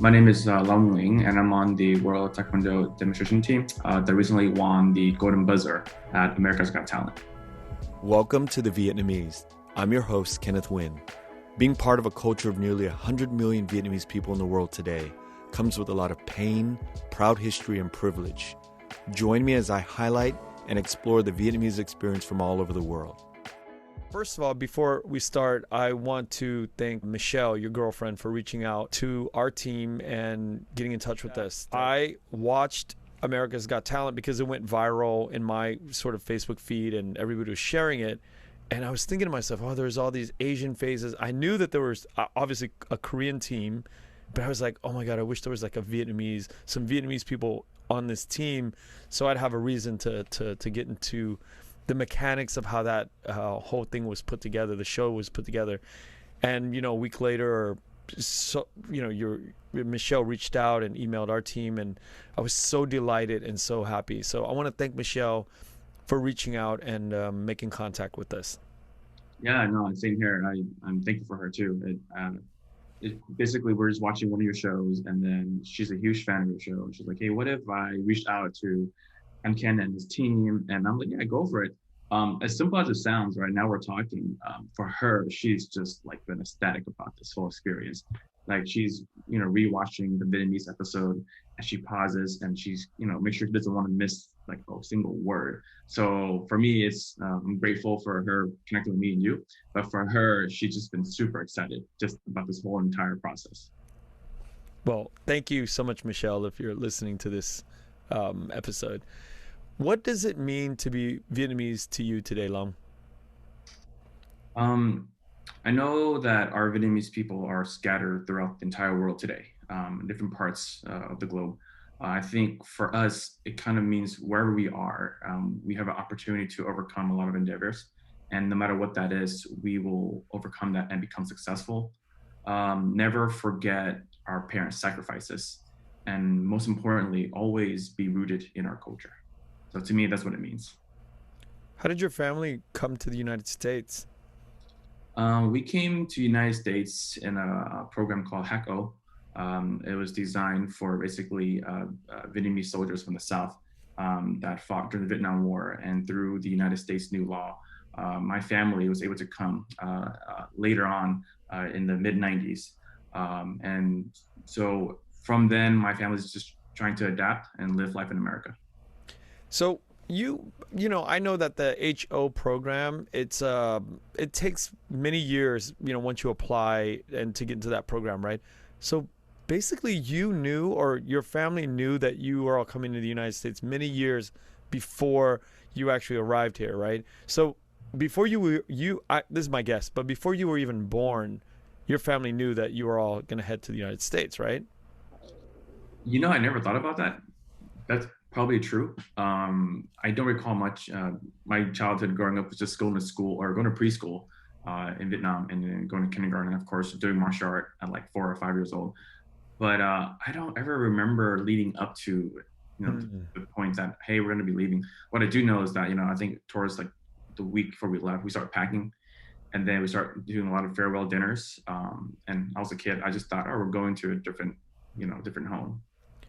My name is Nguyen, and I'm on the World Taekwondo Demonstration Team that recently won the Golden Buzzer at America's Got Talent. Welcome to The Vietnamese. I'm your host, Kenneth Nguyen. Being part of a culture of nearly 100 million Vietnamese people in the world today comes with a lot of pain, proud history, and privilege. Join me as I highlight and explore the Vietnamese experience from all over the world. First of all, before we start, I want to thank Michelle, your girlfriend, for reaching out to our team and getting in touch with us. I watched America's Got Talent because it went viral in my sort of Facebook feed and everybody was sharing it. And I was thinking to myself, oh, there's all these Asian faces. I knew that there was obviously a Korean team, but I was like, oh my God, I wish there was like some Vietnamese people on this team, so I'd have a reason to get into the mechanics of how that whole thing was put together, the show was put together. And a week later, Michelle reached out and emailed our team, and I was so delighted and so happy. So I want to thank Michelle for reaching out and making contact with us. Yeah, no, same here. I'm thankful for her too. Basically, we're just watching one of your shows, and then she's a huge fan of your show. And she's like, "Hey, what if I reached out to Ken and his team?" And I'm like, "Yeah, go for it." As simple as it sounds, right now we're talking. For her, she's just like been ecstatic about this whole experience. Like she's, rewatching the Vietnamese episode, and she pauses and she's, make sure she doesn't want to miss like a single word. So for me, it's I'm grateful for her connecting with me and you, but for her, she's just been super excited just about this whole entire process. Well, thank you so much, Michelle, if you're listening to this episode. What does it mean to be Vietnamese to you today, Long? Um, I know that our Vietnamese people are scattered throughout the entire world today, in different parts of the globe. I think for us, it kind of means wherever we are, we have an opportunity to overcome a lot of endeavors. And no matter what that is, we will overcome that and become successful. Never forget our parents' sacrifices. And most importantly, always be rooted in our culture. So to me, that's what it means. How did your family come to the United States? We came to the United States in a program called HACO. It was designed for basically Vietnamese soldiers from the South that fought during the Vietnam War. And through the United States new law, my family was able to come later on in the mid 90s. And so from then, my family is just trying to adapt and live life in America. So I know that the HO program, it takes many years, once you apply and to get into that program, right? So basically you knew, or your family knew, that you were all coming to the United States many years before you actually arrived here, right? So before this is my guess, but before you were even born, your family knew that you were all going to head to the United States, right? I never thought about that. That's probably true. I don't recall much. My childhood growing up was just going to school or going to preschool in Vietnam, and then going to kindergarten, and of course, doing martial art at like 4 or 5 years old. But I don't ever remember leading up to, the point that, hey, we're going to be leaving. What I do know is that, I think towards like the week before we left, we started packing, and then we started doing a lot of farewell dinners. And I was a kid. I just thought, oh, we're going to a different home.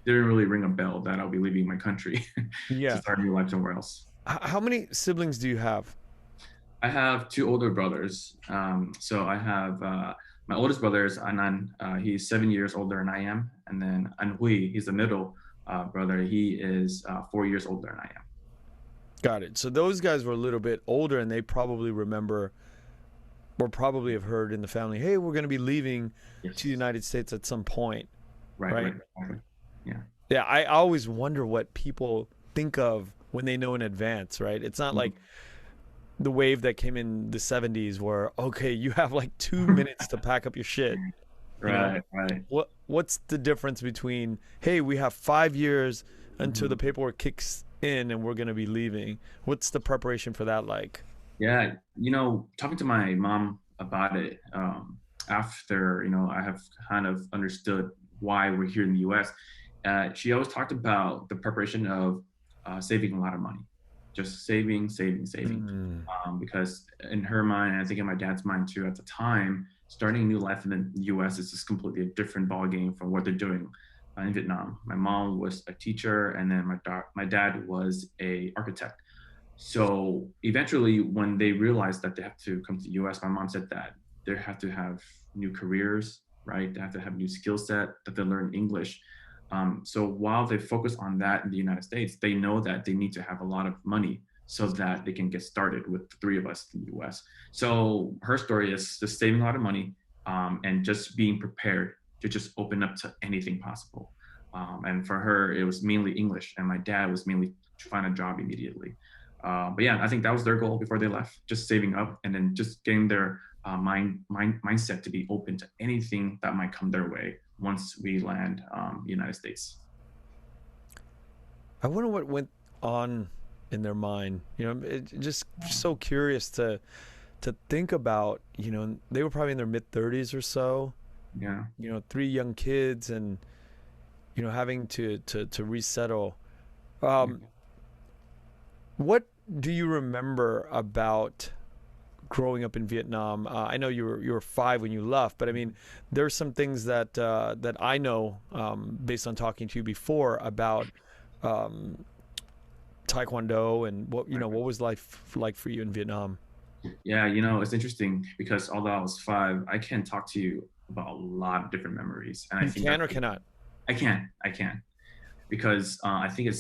Didn't really ring a bell that I'll be leaving my country to Yeah. start a new life somewhere else. How many siblings do you have? I have two older brothers. So I have my oldest brother is Anan. He's 7 years older than I am. And then An Hui, he's the middle brother. He is 4 years older than I am. Got it. So those guys were a little bit older, and they probably remember, or probably have heard in the family, hey, we're going to be leaving to the Yes. United States at some point, Right, right? right, exactly. Yeah. Yeah, I always wonder what people think of when they know in advance, right? It's not like the wave that came in the 70s where, okay, you have like 2 minutes to pack up your shit. You know, Right, right. what's the difference between, hey, we have 5 years until Mhm. the paperwork kicks in and we're going to be leaving? What's the preparation for that like? Yeah, talking to my mom about it, after, I have kind of understood why we're here in the US, she always talked about the preparation of saving a lot of money, just saving, saving, saving. Mm, Because in her mind, and I think in my dad's mind too at the time, starting a new life in the US is just completely a different ballgame from what they're doing in Vietnam. My mom was a teacher, and then my dad was a architect. So eventually, when they realized that they have to come to the US, my mom said that they have to have new careers, right? They have to have new skill set, that they learn English. So while they focus on that in the United States, they know that they need to have a lot of money so that they can get started with the three of us in the US. So her story is just saving a lot of money, and just being prepared to just open up to anything possible. And for her, it was mainly English, and my dad was mainly to find a job immediately. But yeah, I think that was their goal before they left, just saving up and then just getting their mindset to be open to anything that might come their way once we land United States. I wonder what went on in their mind. Just so curious to think about. They were probably in their mid 30s or so. Yeah. Three young kids, and having to resettle. What do you remember about growing up in Vietnam? I know you were 5 when you left, but I mean, there's some things that I know based on talking to you before about Taekwondo, and what was life like for you in Vietnam? Yeah, it's interesting because although I was 5, I can talk to you about a lot of different memories, and I You think can that's or cannot? I can because I think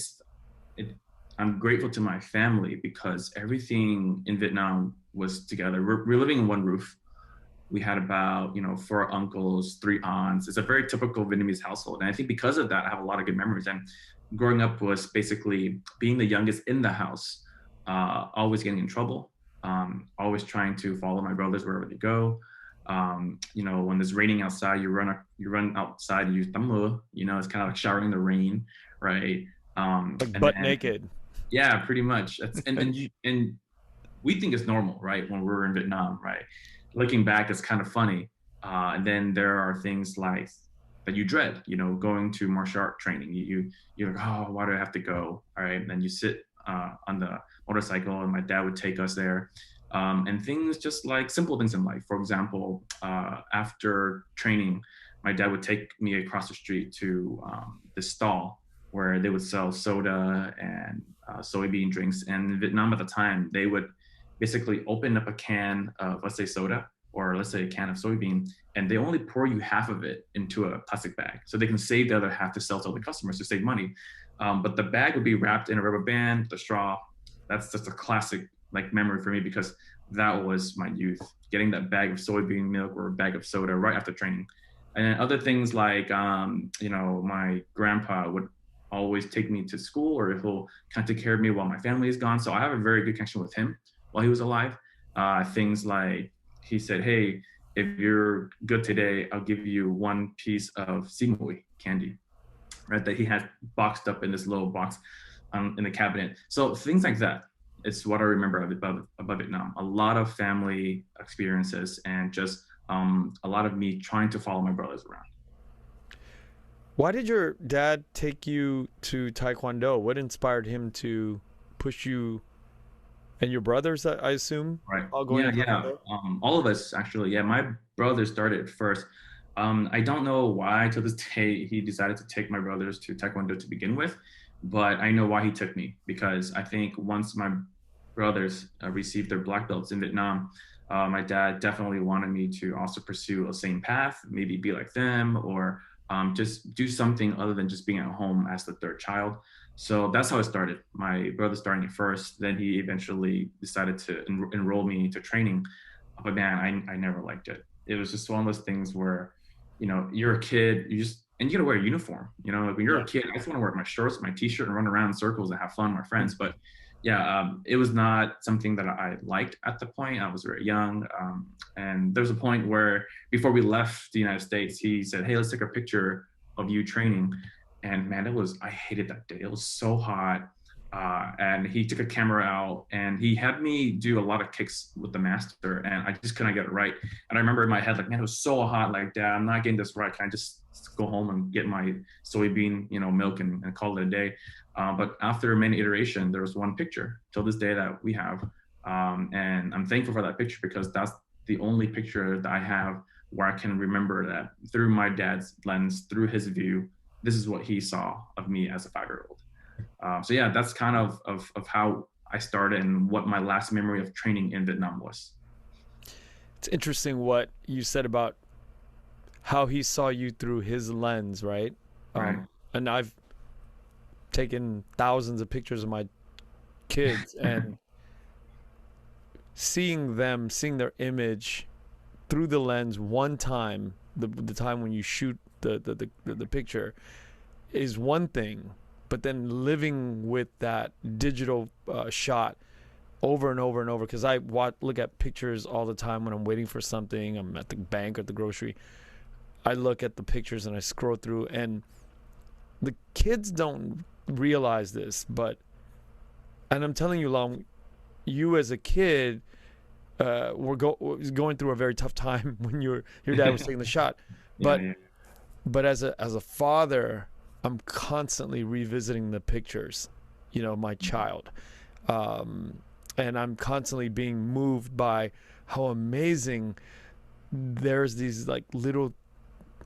it, I'm grateful to my family because everything in Vietnam was together. We're living in one roof. We had about 4 uncles, 3 aunts. It's a very typical Vietnamese household, and I think because of that, I have a lot of good memories. And growing up was basically being the youngest in the house, always getting in trouble, always trying to follow my brothers wherever they go. When it's raining outside, you run outside and use tắm mưa. It's kind of like showering in the rain, right? Like And butt then naked? yeah, pretty much. And we think it's normal, right? When we're in Vietnam, right? Looking back, it's kind of funny. And then there are things like that you dread, going to martial art training. You're like, oh, why do I have to go? All right, and then you sit on the motorcycle, and my dad would take us there. And things just like simple things in life. For example, after training, my dad would take me across the street to this stall where they would sell soda and soybean drinks. And in Vietnam at the time, they would basically open up a can of, let's say, soda, or let's say a can of soybean, and they only pour you half of it into a plastic bag so they can save the other half to sell to other customers to save money. But the bag would be wrapped in a rubber band, the straw. That's just a classic like memory for me because that was my youth, getting that bag of soybean milk or a bag of soda right after training. And then other things like, my grandpa would always take me to school, or he'll kind of take care of me while my family is gone. So I have a very good connection with him while he was alive. Things like he said, hey, if you're good today, I'll give you one piece of simui candy, right? That he had boxed up in this little box in the cabinet. So things like that. It's what I remember about Vietnam. A lot of family experiences and just a lot of me trying to follow my brothers around. Why did your dad take you to Taekwondo? What inspired him to push you and your brothers, I assume, Right. all going Yeah, to yeah. Taekwondo? All of us actually. Yeah, my brother started first. I don't know why to this day he decided to take my brothers to Taekwondo to begin with, but I know why he took me because I think once my brothers received their black belts in Vietnam, my dad definitely wanted me to also pursue a same path, maybe be like them, or just do something other than just being at home as the third child. So that's how it started. My brother starting it first, then he eventually decided to enroll me into training. But man, I never liked it. It was just one of those things where, you're a kid, and you gotta wear a uniform. Like when you're a Yeah. kid, I just want to wear my shorts, my t-shirt, and run around in circles and have fun with my friends. But yeah, it was not something that I liked at the point. I was very young. And there's a point where before we left the United States, he said, hey, let's take a picture of you training. And man, I hated that day. It was so hot. And he took a camera out and he had me do a lot of kicks with the master, and I just couldn't get it right. And I remember in my head, like, man, it was so hot. Like, Dad, I'm not getting this right. Can I just go home and get my soybean, milk and call it a day? But after many iterations, there was one picture till this day that we have. And I'm thankful for that picture because that's the only picture that I have where I can remember that through my dad's lens, through his view, this is what he saw of me as a 5-year-old. So yeah, that's kind of how I started and what my last memory of training in Vietnam was. It's interesting what you said about how he saw you through his lens, right? Right. And I've taken thousands of pictures of my kids, and seeing their image through the lens one time, the time when you shoot the picture, is one thing, but then living with that digital shot over and over and over, because I look at pictures all the time when I'm waiting for something. I'm at the bank or at the grocery. I look at the pictures and I scroll through, and the kids don't realize this, and I'm telling you, Long, you as a kid was going through a very tough time when your dad was taking the shot. Yeah, But yeah. but as a father, I'm constantly revisiting the pictures, my child, and I'm constantly being moved by how amazing there's these like little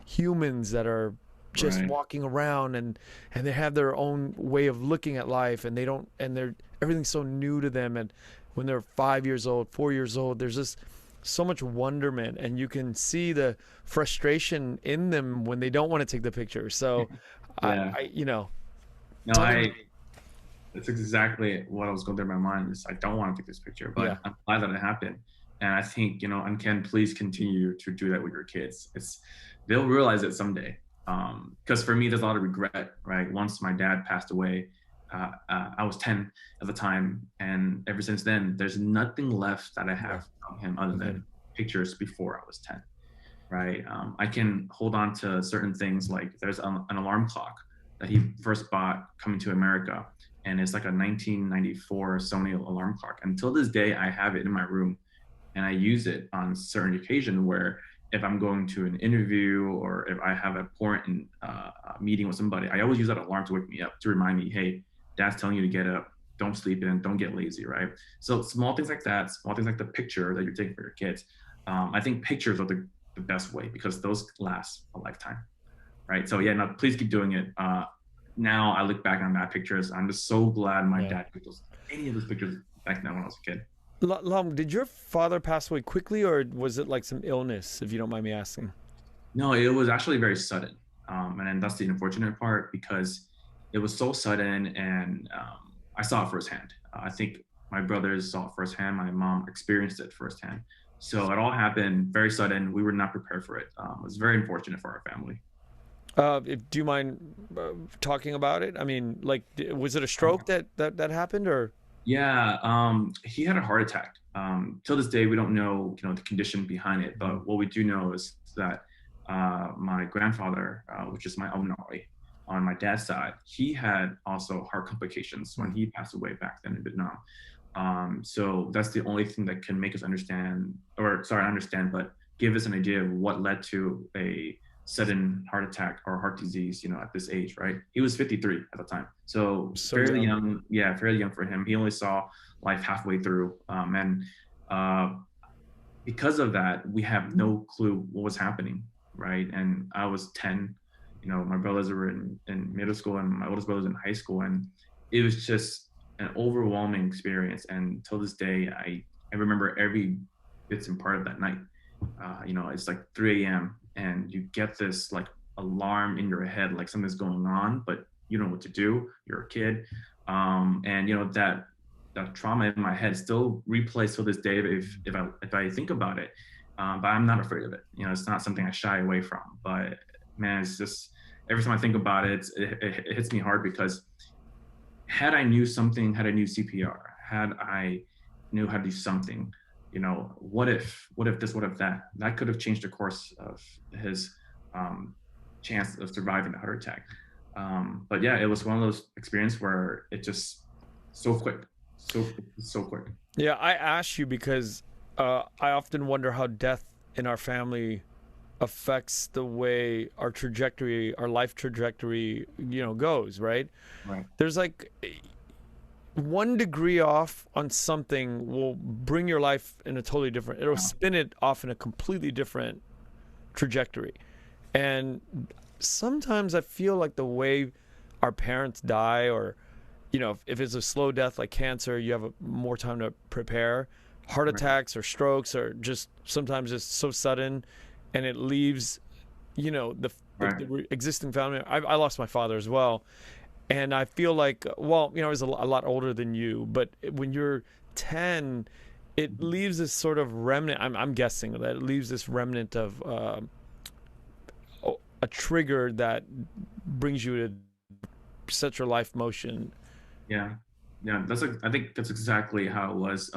humans that are just Right. walking around, and they have their own way of looking at life, and they're everything's so new to them. And when they're 5 years old, 4 years old, there's just so much wonderment, and you can see the frustration in them when they don't want to take the picture. So Yeah. I No, telling that's exactly what I was going through my mind is I don't want to take this picture, yeah but I'm glad that it happened. And I think, and Ken, please continue to do that with your kids. They'll realize it someday. Because for me, there's a lot of regret, right? Once my dad passed away, I was 10 at the time. And ever since then, there's nothing left that I yeah have from him other with than him. pictures before I was 10, right? I can hold on to certain things, like there's an alarm clock that he first bought coming to America, and it's like a 1994 Sony alarm clock. Until this day, I have it in my room, and I use it on certain occasion where if I'm going to an interview or if I have an important meeting with somebody, I always use that alarm to wake me up to remind me, hey, dad's telling you to get up, don't sleep in, don't get lazy, right? So small things like that, small things like the picture that you're taking for your kids. I think pictures are the best way because those last a lifetime, right? So yeah, no, please keep doing it. Now I look back on that pictures. I'm just so glad my Yeah. dad took any of those pictures back then when I was a kid. Long, did your father pass away quickly, or was it like some illness, if you don't mind me asking? No, it was actually very sudden. And then that's the unfortunate part because it was so sudden and I saw it firsthand. I think my brothers saw it firsthand. My mom experienced it firsthand. So it all happened very sudden. We were not prepared for it. It was very unfortunate for our family. Do you mind talking about it? I mean, like, was it a stroke that happened, or? Yeah, he had a heart attack. Till this day, we don't know, the condition behind it. Mhm. But what we do know is that my grandfather, which is my Onoi, on my dad's side, he had also heart complications when he passed away back then in Vietnam. So that's the only thing that can make us understand, or sorry, understand, but give us an idea of what led to a sudden heart attack or heart disease, at this age, right? He was 53 at the time. So So fairly young. young. Yeah, fairly young for him. He only saw life halfway through. And because of that, we have no clue what was happening, right? And I was 10, my brothers were in middle school and my oldest brother's in high school. And it was just an overwhelming experience. And till this day, I remember every bits and part of that night. It's like 3 a.m. and you get this like alarm in your head, like something's going on, but you don't know what to do. You're a kid. And that trauma in my head still replays to this day if I think about it. But I'm not afraid of it. It's not something I shy away from. But man, it's just every time I think about it, it hits me hard because had I knew something, had I knew CPR, had I knew how to do something, what if this, what if that could have changed the course of his chance of surviving a heart attack. But yeah, it was one of those experiences where it just so quick, so quick. Yeah, I asked you because I often wonder how death in our family affects the way our life trajectory, goes, right? Right. There's like 1 degree off on something will bring your life in a totally different, it'll Wow. spin it off in a completely different trajectory. And sometimes I feel like the way our parents die, or if it's a slow death like cancer, you have more time to prepare. Heart Right. attacks or strokes are just sometimes just so sudden, and it leaves Right. the existing family. I lost my father as well, and I feel like, well, I was a lot older than you, but when you're 10, it Mhm. leaves this sort of remnant. I'm guessing that it leaves this remnant of a trigger that brings you to set your life motion. Yeah. Yeah. I think that's exactly how it was.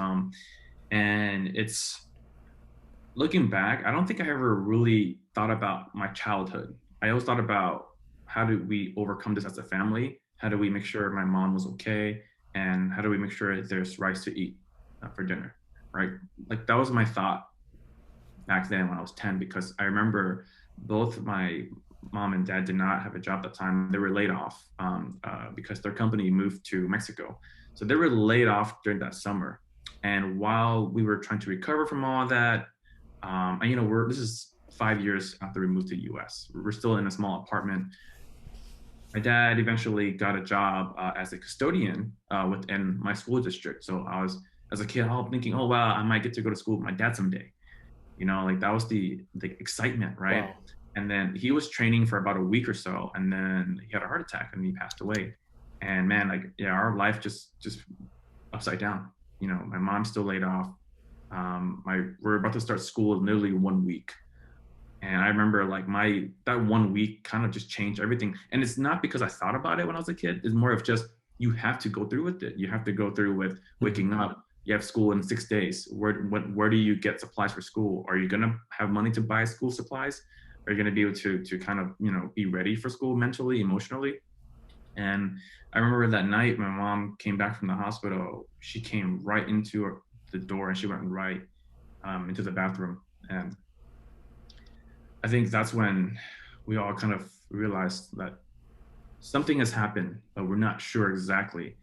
And it's looking back, I don't think I ever really thought about my childhood. I always thought about how do we overcome this as a family? How do we make sure my mom was okay? And how do we make sure there's rice to eat for dinner? Right. Like that was my thought back then when I was 10, because I remember both my mom and dad did not have a job at the time. They were laid off because their company moved to Mexico. So they were laid off during that summer. And while we were trying to recover from all that, and this is 5 years after we moved to US. We're still in a small apartment. My dad eventually got a job as a custodian within my school district. So I was, as a kid, all thinking, oh wow, I might get to go to school with my dad someday. Like that was the excitement, right? Wow. And then he was training for about a week or so, and then he had a heart attack and he passed away. And man, like yeah, our life just upside down. My mom's still laid off. We're about to start school in literally 1 week. And I remember like that 1 week kind of just changed everything. And it's not because I thought about it when I was a kid. It's more of just you have to go through with it. You have to go through with waking up. You have school in 6 days. Where do you get supplies for school? Are you gonna have money to buy school supplies? Are you gonna be able to kind of be ready for school mentally, emotionally? And I remember that night my mom came back from the hospital. She came right into the door and she went right into the bathroom. And I think that's when we all kind of realized that something has happened, but we're not sure exactly.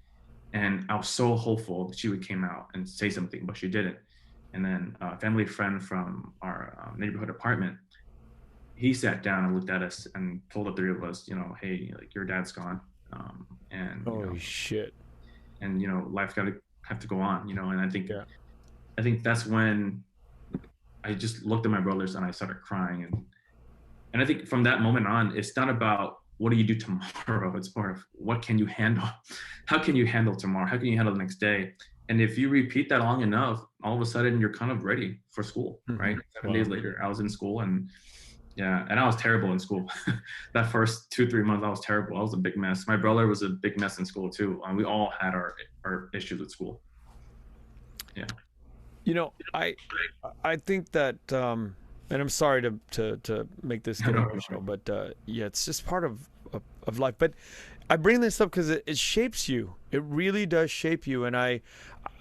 And I was so hopeful that she would came out and say something, but she didn't. And then a family friend from our neighborhood apartment, he sat down and looked at us and told the three of us, hey, like your dad's gone, and Holy shit. life got to have to go on, and Yeah. I think that's when I just looked at my brothers and I started crying, and I think from that moment on, it's not about what do you do tomorrow. It's more of what can you handle? How can you handle tomorrow? How can you handle the next day? And if you repeat that long enough, all of a sudden you're kind of ready for school, right? 7 days Wow. later, I was in school, and yeah, and I was terrible in school. That first 2-3 months, I was terrible. I was a big mess. My brother was a big mess in school too. We all had our issues with school. Yeah. I think that and I'm sorry to make this get No, emotional, but yeah, it's just part of life. But I bring this up because it shapes you. It really does shape you. And I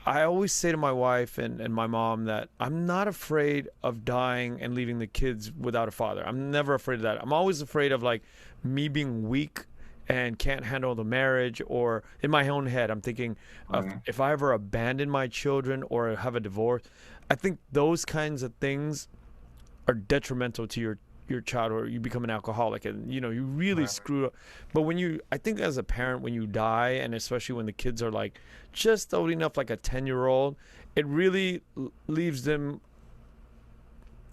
always say to my wife and my mom that I'm not afraid of dying and leaving the kids without a father. I'm never afraid of that. I'm always afraid of like me being weak and can't handle the marriage, or in my own head I'm thinking of okay. if I ever abandon my children or have a divorce. I think those kinds of things are detrimental to your child, or you become an alcoholic and you really Right. screw up. But I think as a parent, when you die, and especially when the kids are like just old enough, like a 10-year-old, it really leaves them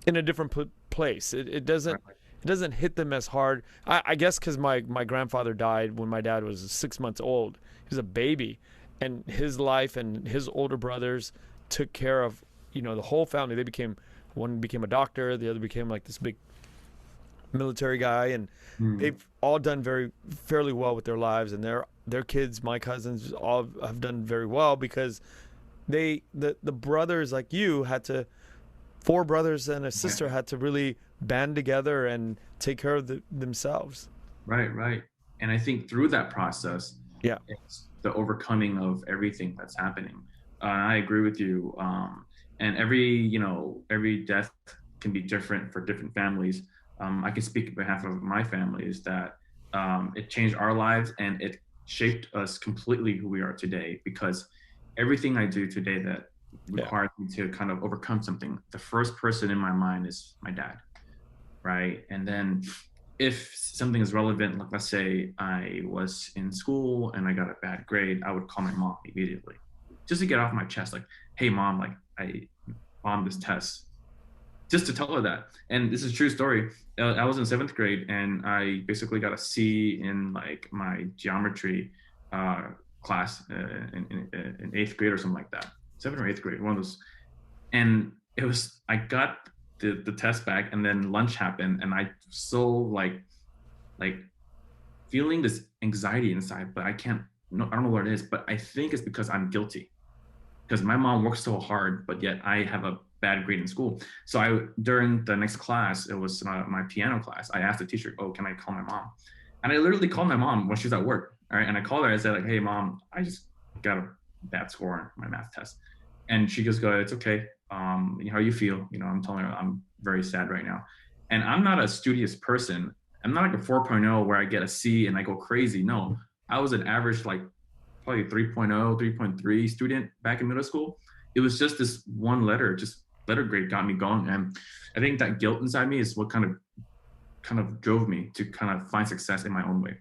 in a different place. It doesn't hit them as hard. I guess because my grandfather died when my dad was 6 months old. He was a baby, and his life and his older brothers took care of the whole family. One became a doctor, the other became like this big military guy, and Mm. they've all done very fairly well with their lives, and their kids, my cousins, all have done very well because the brothers like you had to, four brothers and a Right. sister had to really band together and take care of themselves. Right. Right. And I think through that process, Yeah. it's the overcoming of everything that's happening. I agree with you. And every death can be different for different families. I can speak on behalf of my family is that it changed our lives and it shaped us completely who we are today, because everything I do today that Yeah. requires me to kind of overcome something, the first person in my mind is my dad. right? And then if something is relevant, like let's say I was in school and I got a bad grade, I would call my mom immediately just to get off my chest, like, hey mom, like I bombed this test, just to tell her that. And this is a true story. I was in seventh grade and I basically got a C in like my geometry uh, class in eighth grade or something like that, seventh or eighth grade, one of those. And it was, I got the test back and then lunch happened and I so like feeling this anxiety inside, but I can't, no, I don't know what it is, but I think it's because I'm guilty because my mom works so hard, but yet I have a bad grade in school. So during the next class, it was my piano class. I asked the teacher, "Oh, can I call my mom?" And I literally called my mom when she was at work. All right, and I called her. I said, "Like, hey, mom, I just got a bad score on my math test," and she just goes, "It's okay. How you feel?" I'm telling her I'm very sad right now, and I'm not a studious person. I'm not like a 4.0 where I get a C and I go crazy. No, I was an average like probably 3.0, 3.3 student back in middle school. It was just this one letter, just letter grade got me going. And I think that guilt inside me is what kind of drove me to kind of find success in my own way.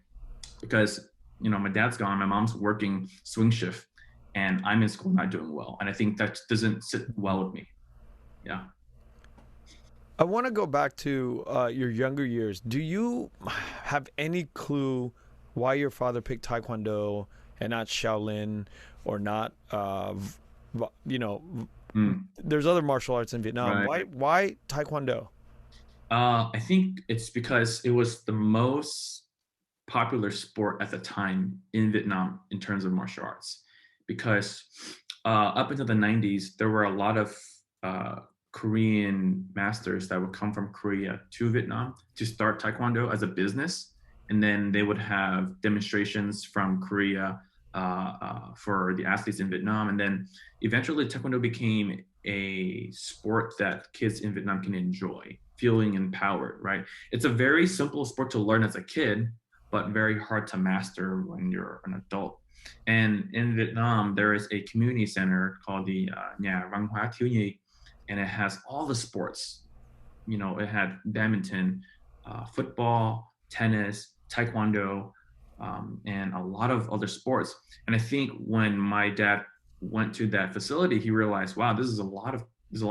Because, my dad's gone, my mom's working swing shift, and I'm in school not doing well. And I think that doesn't sit well with me. Yeah. I want to go back to your younger years. Do you have any clue why your father picked Taekwondo and not Shaolin or not, there's other martial arts in Vietnam. Right. Why Taekwondo? I think it's because it was the most popular sport at the time in Vietnam in terms of martial arts. Because up until the 90s, there were a lot of uh, Korean masters that would come from Korea to Vietnam to start Taekwondo as a business. And then they would have demonstrations from Korea for the athletes in Vietnam. And then eventually, Taekwondo became a sport that kids in Vietnam can enjoy, feeling empowered, right? It's a very simple sport to learn as a kid, but very hard to master when you're an adult. And in Vietnam, there is a community center called the Nhà Văn hóa Thiếu nhi, and it has all the sports. It had badminton, football, tennis, taekwondo, and a lot of other sports. And I think when my dad went to that facility, he realized, wow, there's a lot of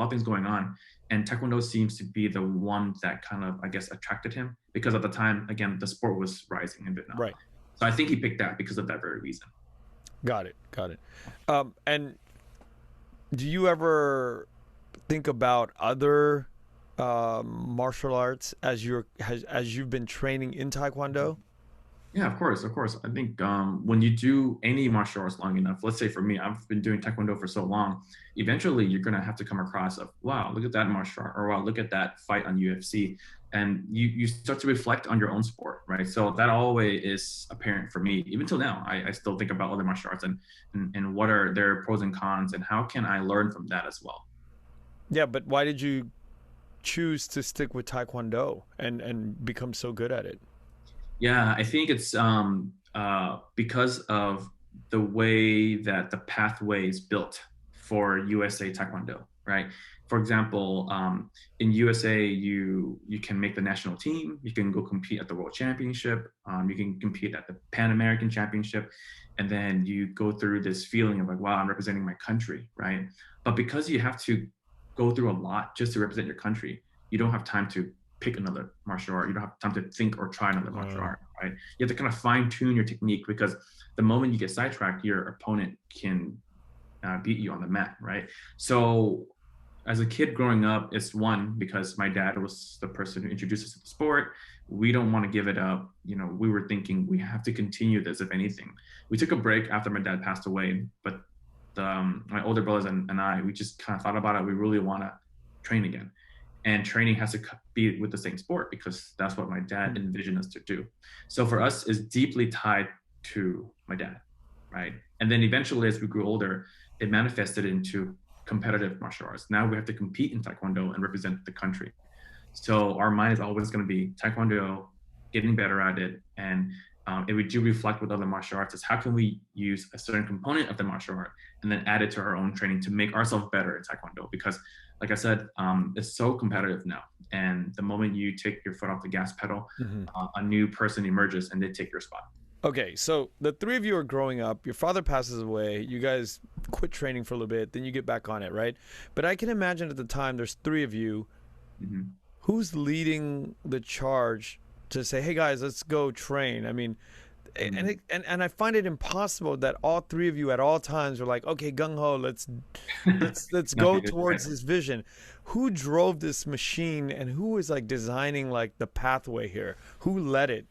things going on. And Taekwondo seems to be the one that kind of, I guess, attracted him because at the time, again, the sport was rising in Vietnam. Right. So I think he picked that because of that very reason. Got it. Got it. And do you ever think about other martial arts as you've been training in Taekwondo? Yeah, of course, of course. I think when you do any martial arts long enough, let's say for me, I've been doing Taekwondo for so long, eventually you're gonna have to come across of, wow, look at that martial art, or wow, look at that fight on UFC. And you start to reflect on your own sport, right? So that always is apparent for me. Even till now, I still think about other martial arts and what are their pros and cons and how can I learn from that as well. Yeah, but why did you choose to stick with Taekwondo and become so good at it? Yeah, I think it's because of the way that the pathway is built for USA Taekwondo, right? For example, in USA, you can make the national team, you can go compete at the World Championship, you can compete at the Pan American Championship, and then you go through this feeling of like, wow, I'm representing my country, right? But because you have to go through a lot just to represent your country, you don't have time to pick another martial art. You don't have time to think or try another martial art, right? You have to kind of fine tune your technique because the moment you get sidetracked, your opponent can beat you on the mat, right? So as a kid growing up, it's one because my dad was the person who introduced us to the sport. We don't want to give it up. We were thinking we have to continue this. If anything, we took a break after my dad passed away, but my older brothers and I, we just kind of thought about it. We really want to train again, and training has to be with the same sport because that's what my dad envisioned us to do. So for us, is deeply tied to my dad, right? And then eventually, as we grew older, it manifested into competitive martial arts. Now we have to compete in Taekwondo and represent the country. So our mind is always going to be Taekwondo, getting better at it, and and we do reflect with other martial arts is how can we use a certain component of the martial art and then add it to our own training to make ourselves better in Taekwondo. Because like I said, it's so competitive now. And the moment you take your foot off the gas pedal, a new person emerges and they take your spot. Okay, so the three of you are growing up. Your father passes away. You guys quit training for a little bit, then you get back on it, right? But I can imagine at the time there's three of you. Mm-hmm. Who's leading the charge to say, "Hey guys, let's go train"? I mean, and I find it impossible that all three of you at all times are like, "Okay, gung ho, let's go towards this vision." Who drove this machine, and who is like designing like the pathway here? Who led it?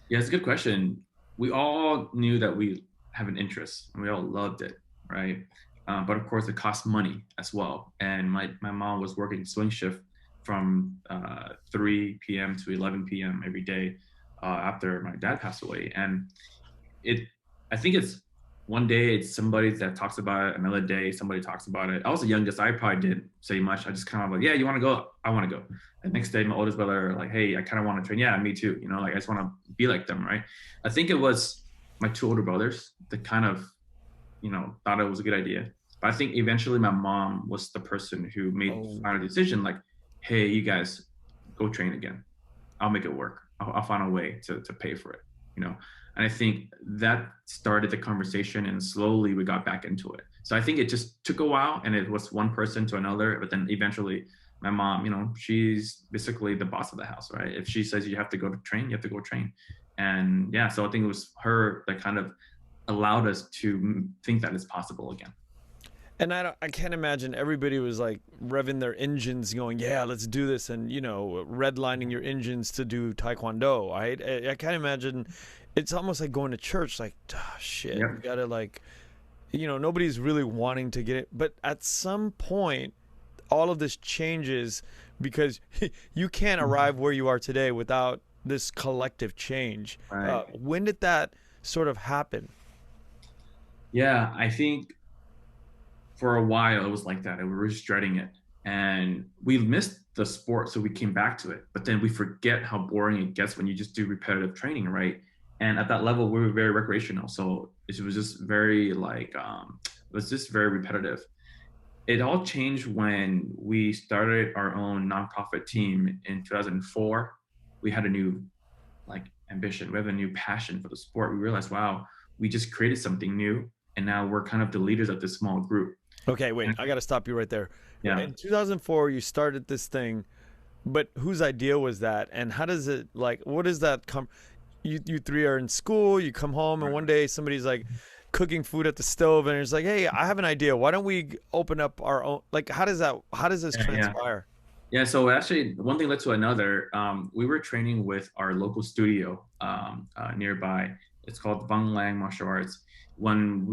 Yeah, it's a good question. We all knew that we have an interest and we all loved it, right? But of course, it costs money as well. And my mom was working swing shift from 3 p.m. to 11 p.m. every day after my dad passed away. And it, I think it's one day it's somebody that talks about it, another day somebody talks about it. I was the youngest, I probably didn't say much. I just kind of like, yeah, you want to go? I want to go. And next day, my oldest brother like, hey, I kind of want to train. Yeah, me too. You know, like I just want to be like them, right? I think it was my two older brothers that kind of, thought it was a good idea. But I think eventually my mom was the person who made the final decision, like, hey, you guys go train again. I'll make it work. I'll find a way to pay for it, And I think that started the conversation and slowly we got back into it. So I think it just took a while and it was one person to another, but then eventually my mom, she's basically the boss of the house, right? If she says you have to go to train, you have to go train. And yeah, so I think it was her that kind of allowed us to think that it's possible again. And I can't imagine everybody was like revving their engines, going, "Yeah, let's do this," and redlining your engines to do Taekwondo. I can't imagine. It's almost like going to church. Like, shit, Yep. you gotta like, nobody's really wanting to get it. But at some point, all of this changes because you can't arrive where you are today without this collective change. Right. When did that sort of happen? Yeah, I think for a while it was like that and we were just dreading it and we missed the sport so we came back to it, but then we forget how boring it gets when you just do repetitive training, right? And at that level we were very recreational, so it was just very like it was just very repetitive. It all changed when we started our own nonprofit team in 2004. We had a new like ambition, we have a new passion for the sport. We realized, wow, we just created something new and now we're kind of the leaders of this small group. Okay, wait, I got to stop you right there. Yeah. In 2004, you started this thing, but whose idea was that? And how does it, like, what does that come? You three are in school, you come home, and one day somebody's like cooking food at the stove, and it's like, hey, I have an idea. Why don't we open up our own? Like, how does this transpire? Yeah, so actually, one thing led to another. We were training with our local studio nearby. It's called Bang Lang Martial Arts. When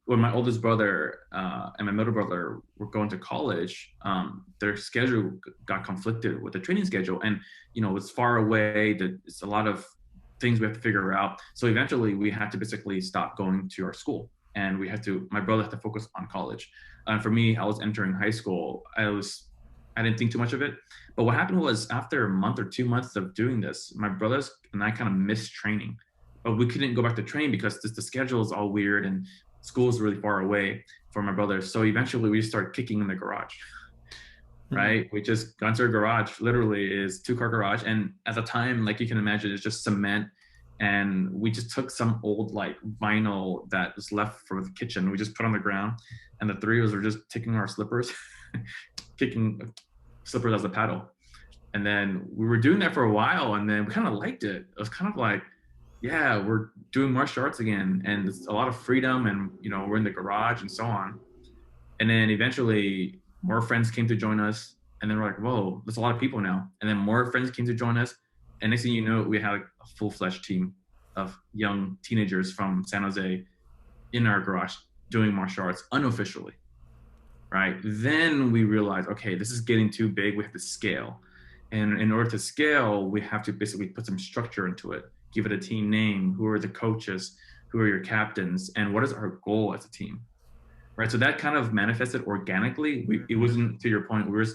my oldest brother and my middle brother were going to college, their schedule got conflicted with the training schedule, and it's far away. It's a lot of things we have to figure out. So eventually, we had to basically stop going to our school, and my brother had to focus on college. And for me, I was entering high school. I didn't think too much of it. But what happened was after a month or 2 months of doing this, my brothers and I kind of missed training. But we couldn't go back to train because the schedule is all weird and school is really far away for my brothers. So eventually we started kicking in the garage, right? We just got into a garage, literally is 2-car garage. And at the time, like you can imagine, it's just cement. And we just took some old like vinyl that was left from the kitchen. We just put on the ground and the three of us were just taking our slippers, kicking slippers as a paddle. And then we were doing that for a while and then we kind of liked it. It was kind of like, yeah, we're doing martial arts again and it's a lot of freedom and we're in the garage and so on. And then eventually more friends came to join us and then we're like, whoa, there's a lot of people now. And then more friends came to join us. And next thing you know, we had a full-fledged team of young teenagers from San Jose in our garage doing martial arts unofficially, right? Then we realized, okay, this is getting too big. We have to scale. And in order to scale, we have to basically put some structure into it, give it a team name, who are the coaches, who are your captains, and what is our goal as a team, right? So that kind of manifested organically. It wasn't, to your point, we were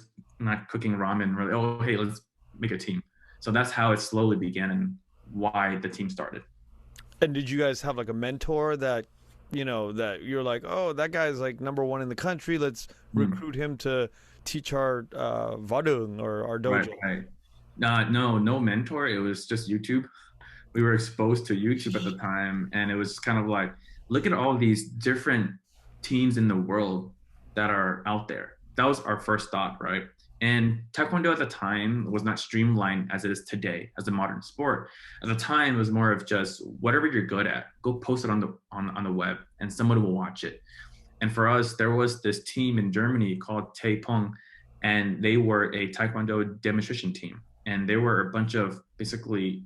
not cooking ramen, really, oh, hey, let's make a team. So that's how it slowly began. And why the team started. And did you guys have like a mentor that, that you're like, oh, that guy's like #1 in the country. Let's Mm, recruit him to teach our vadung or our right, dojo. right. No mentor. It was just YouTube. We were exposed to YouTube at the time, and it was kind of like, look at all these different teams in the world that are out there. That was our first thought, right? And Taekwondo at the time was not streamlined as it is today as a modern sport. At the time, it was more of just whatever you're good at, go post it on the web, and someone will watch it. And for us, there was this team in Germany called Taepeng, and they were a Taekwondo demonstration team. And they were a bunch of basically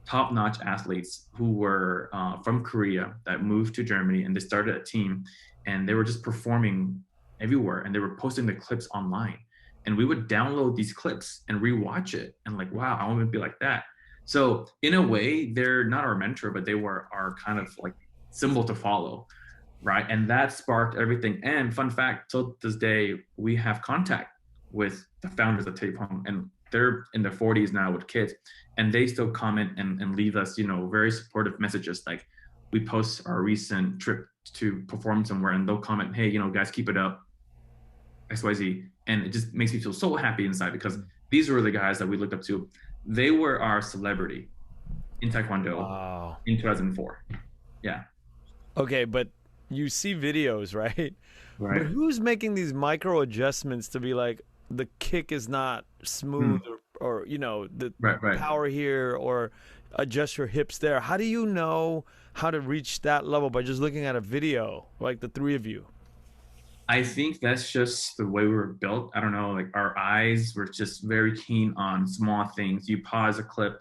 top-notch athletes who were from Korea that moved to Germany, and they started a team, and they were just performing everywhere, and they were posting the clips online. And we would download these clips and rewatch it, and like, wow, I want to be like that. So in a way, they're not our mentor, but they were our kind of like symbol to follow, right? And that sparked everything. And fun fact, till this day, we have contact with the founders of Taepong, and they're in their 40s now with kids, and they still comment and leave us, very supportive messages. Like we post our recent trip to perform somewhere, and they'll comment, hey, guys, keep it up, XYZ. And it just makes me feel so happy inside because these were the guys that we looked up to. They were our celebrity in Taekwondo Wow. in 2004. Yeah. Okay, but you see videos, right? But Right. who's making these micro adjustments to be like the kick is not smooth Mm. or the Right. Right. power here or adjust your hips there? How do you know how to reach that level by just looking at a video like the three of you? I think that's just the way we were built. I don't know, like our eyes were just very keen on small things. You pause a clip.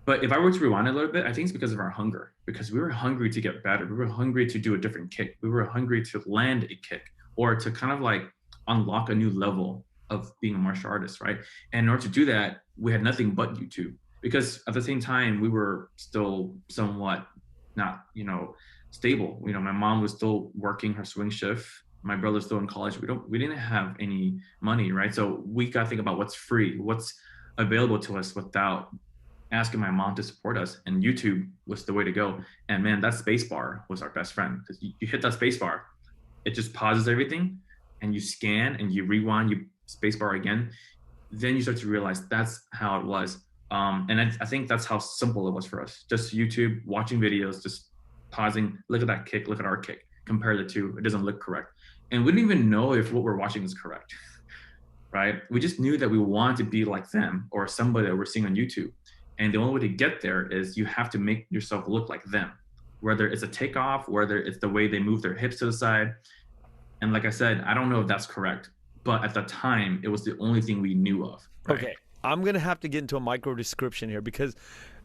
But if I were to rewind a little bit, I think it's because of our hunger, because we were hungry to get better. We were hungry to do a different kick. We were hungry to land a kick or to kind of like unlock a new level of being a martial artist, right? And in order to do that, we had nothing but YouTube because at the same time, we were still somewhat not, stable. My mom was still working her swing shift. My brother's still in college. We didn't have any money, right? So we got to think about what's free, what's available to us without asking my mom to support us, and YouTube was the way to go. And man, that space bar was our best friend because you hit that space bar, it just pauses everything, and you scan and you rewind, you space bar again. Then you start to realize that's how it was. And I think that's how simple it was for us. Just YouTube, watching videos, just pausing, look at that kick, look at our kick, compare the two. It doesn't look correct. And we didn't even know if what we're watching is correct, right? We just knew that we wanted to be like them or somebody that we're seeing on YouTube. And the only way to get there is you have to make yourself look like them, whether it's a takeoff, whether it's the way they move their hips to the side. And like I said, I don't know if that's correct, but at the time, it was the only thing we knew of, right? Okay, I'm gonna have to get into a micro description here because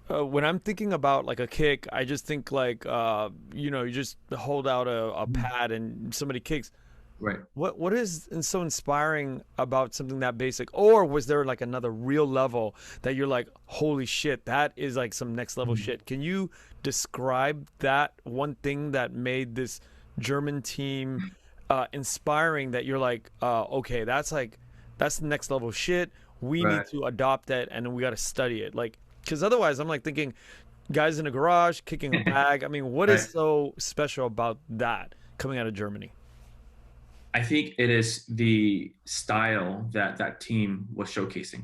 when I'm thinking about like a kick, I just think like you just hold out a pad and somebody kicks. Right. What is so inspiring about something that basic? Or was there like another real level that you're like, holy shit, that is like some next level shit? Can you describe that one thing that made this German team inspiring that you're like, okay, that's the next level shit. We need Right. to adopt that and we got to study it. Like, because otherwise, I'm like thinking, guys in a garage kicking a bag. I mean, what Right. is so special about that coming out of Germany? I think it is the style that that team was showcasing,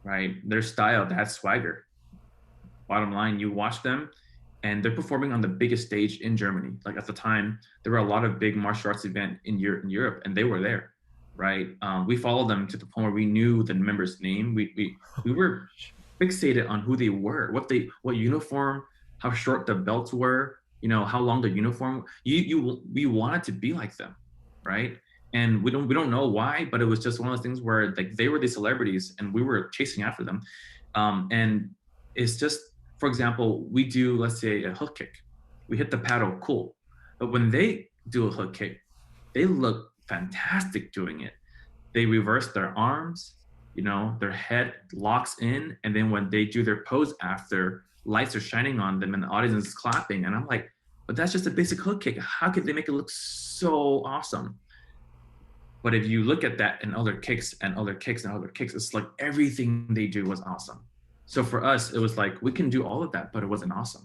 right? Their style, that swagger. Bottom line, you watch them and they're performing on the biggest stage in Germany. Like at the time, there were a lot of big martial arts event in Europe, and they were there, right? We followed them to the point where we knew the member's name. We were fixated on who they were, what uniform, how short the belts were, how long the uniform. We wanted to be like them, right? And we don't know why, but it was just one of those things where like they were the celebrities and we were chasing after them. And it's just, for example, we do, let's say, a hook kick. We hit the paddle, cool. But when they do a hook kick, they look fantastic doing it. They reverse their arms, their head locks in. And then when they do their pose after, lights are shining on them and the audience is clapping. And I'm like, but that's just a basic hook kick. How could they make it look so awesome? But if you look at that and other kicks and other kicks and other kicks, it's like everything they do was awesome. So for us, it was like, we can do all of that, but it wasn't awesome.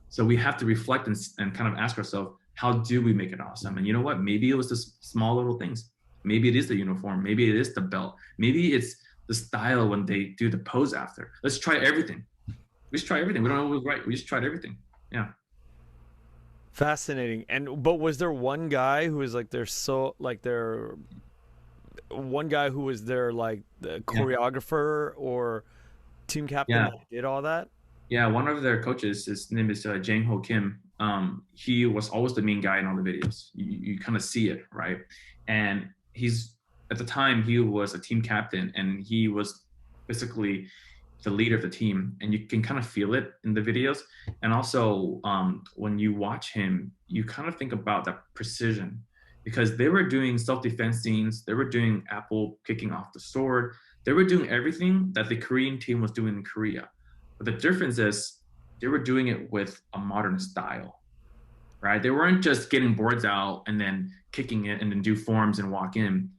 So we have to reflect and kind of ask ourselves, how do we make it awesome? And you know what? Maybe it was just small little things. Maybe it is the uniform. Maybe it is the belt. Maybe it's the style when they do the pose after. Let's try everything. We just try everything. We don't know what was right. We just tried everything. Yeah. Fascinating. But was there one guy who was like their one guy who was their like the Yeah. choreographer or team captain Yeah. that did all that? Yeah. One of their coaches, his name is Jang Ho Kim. He was always the main guy in all the videos. You kind of see it, right? And he's at the time he was a team captain, and he was basically the leader of the team, and you can kind of feel it in the videos. And also, when you watch him, you kind of think about that precision, because they were doing self-defense scenes, they were doing apple kicking off the sword, they were doing everything that the Korean team was doing in Korea. But the difference is they were doing it with a modern style, right? They weren't just getting boards out and then kicking it and then do forms and walk in.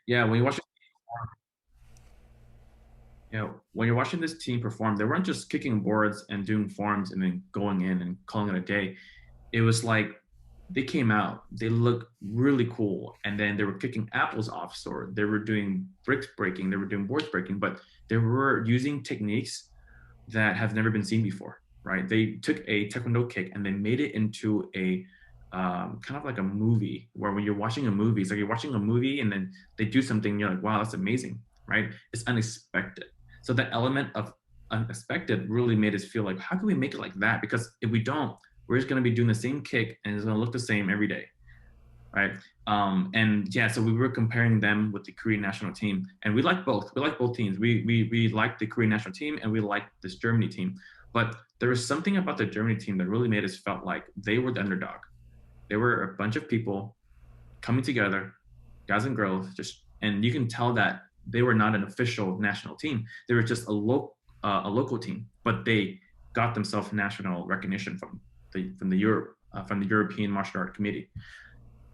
Yeah, when you watch, when you're watching this team perform, they weren't just kicking boards and doing forms and then going in and calling it a day. It was like they came out, they looked really cool, and then they were kicking apples off sword. They were doing bricks breaking, they were doing boards breaking, but they were using techniques that have never been seen before, right? They took a Taekwondo kick and they made it into a kind of like a movie, where when you're watching a movie, it's like you're watching a movie and then they do something, you're like, wow, that's amazing, right? It's unexpected. So that element of unexpected really made us feel like, how can we make it like that? Because if we don't, we're just going to be doing the same kick and it's going to look the same every day, right? And yeah, so we were comparing them with the Korean national team, and we like both. We like both teams. We like the Korean national team, and we like this Germany team. But there was something about the Germany team that really made us felt like they were the underdog. They were a bunch of people coming together, guys and girls, just, and you can tell that they were not an official national team. They were just a local team, but they got themselves national recognition from the European Martial Art Committee.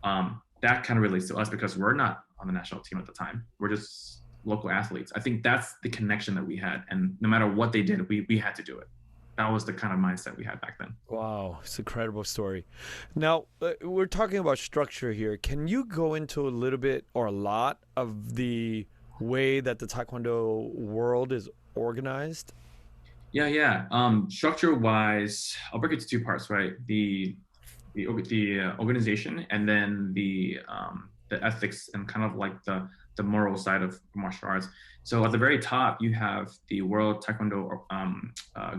That kind of relates to us because we're not on the national team at the time. We're just local athletes. I think that's the connection that we had, and no matter what they did, we had to do it. That was the kind of mindset we had back then. Wow, it's an incredible story. Now, we're talking about structure here. Can you go into a little bit or a lot of the way that the Taekwondo world is organized? Yeah. Structure wise, I'll break it to two parts, right? The organization, and then the ethics and kind of like the moral side of martial arts. So at the very top, you have the World Taekwondo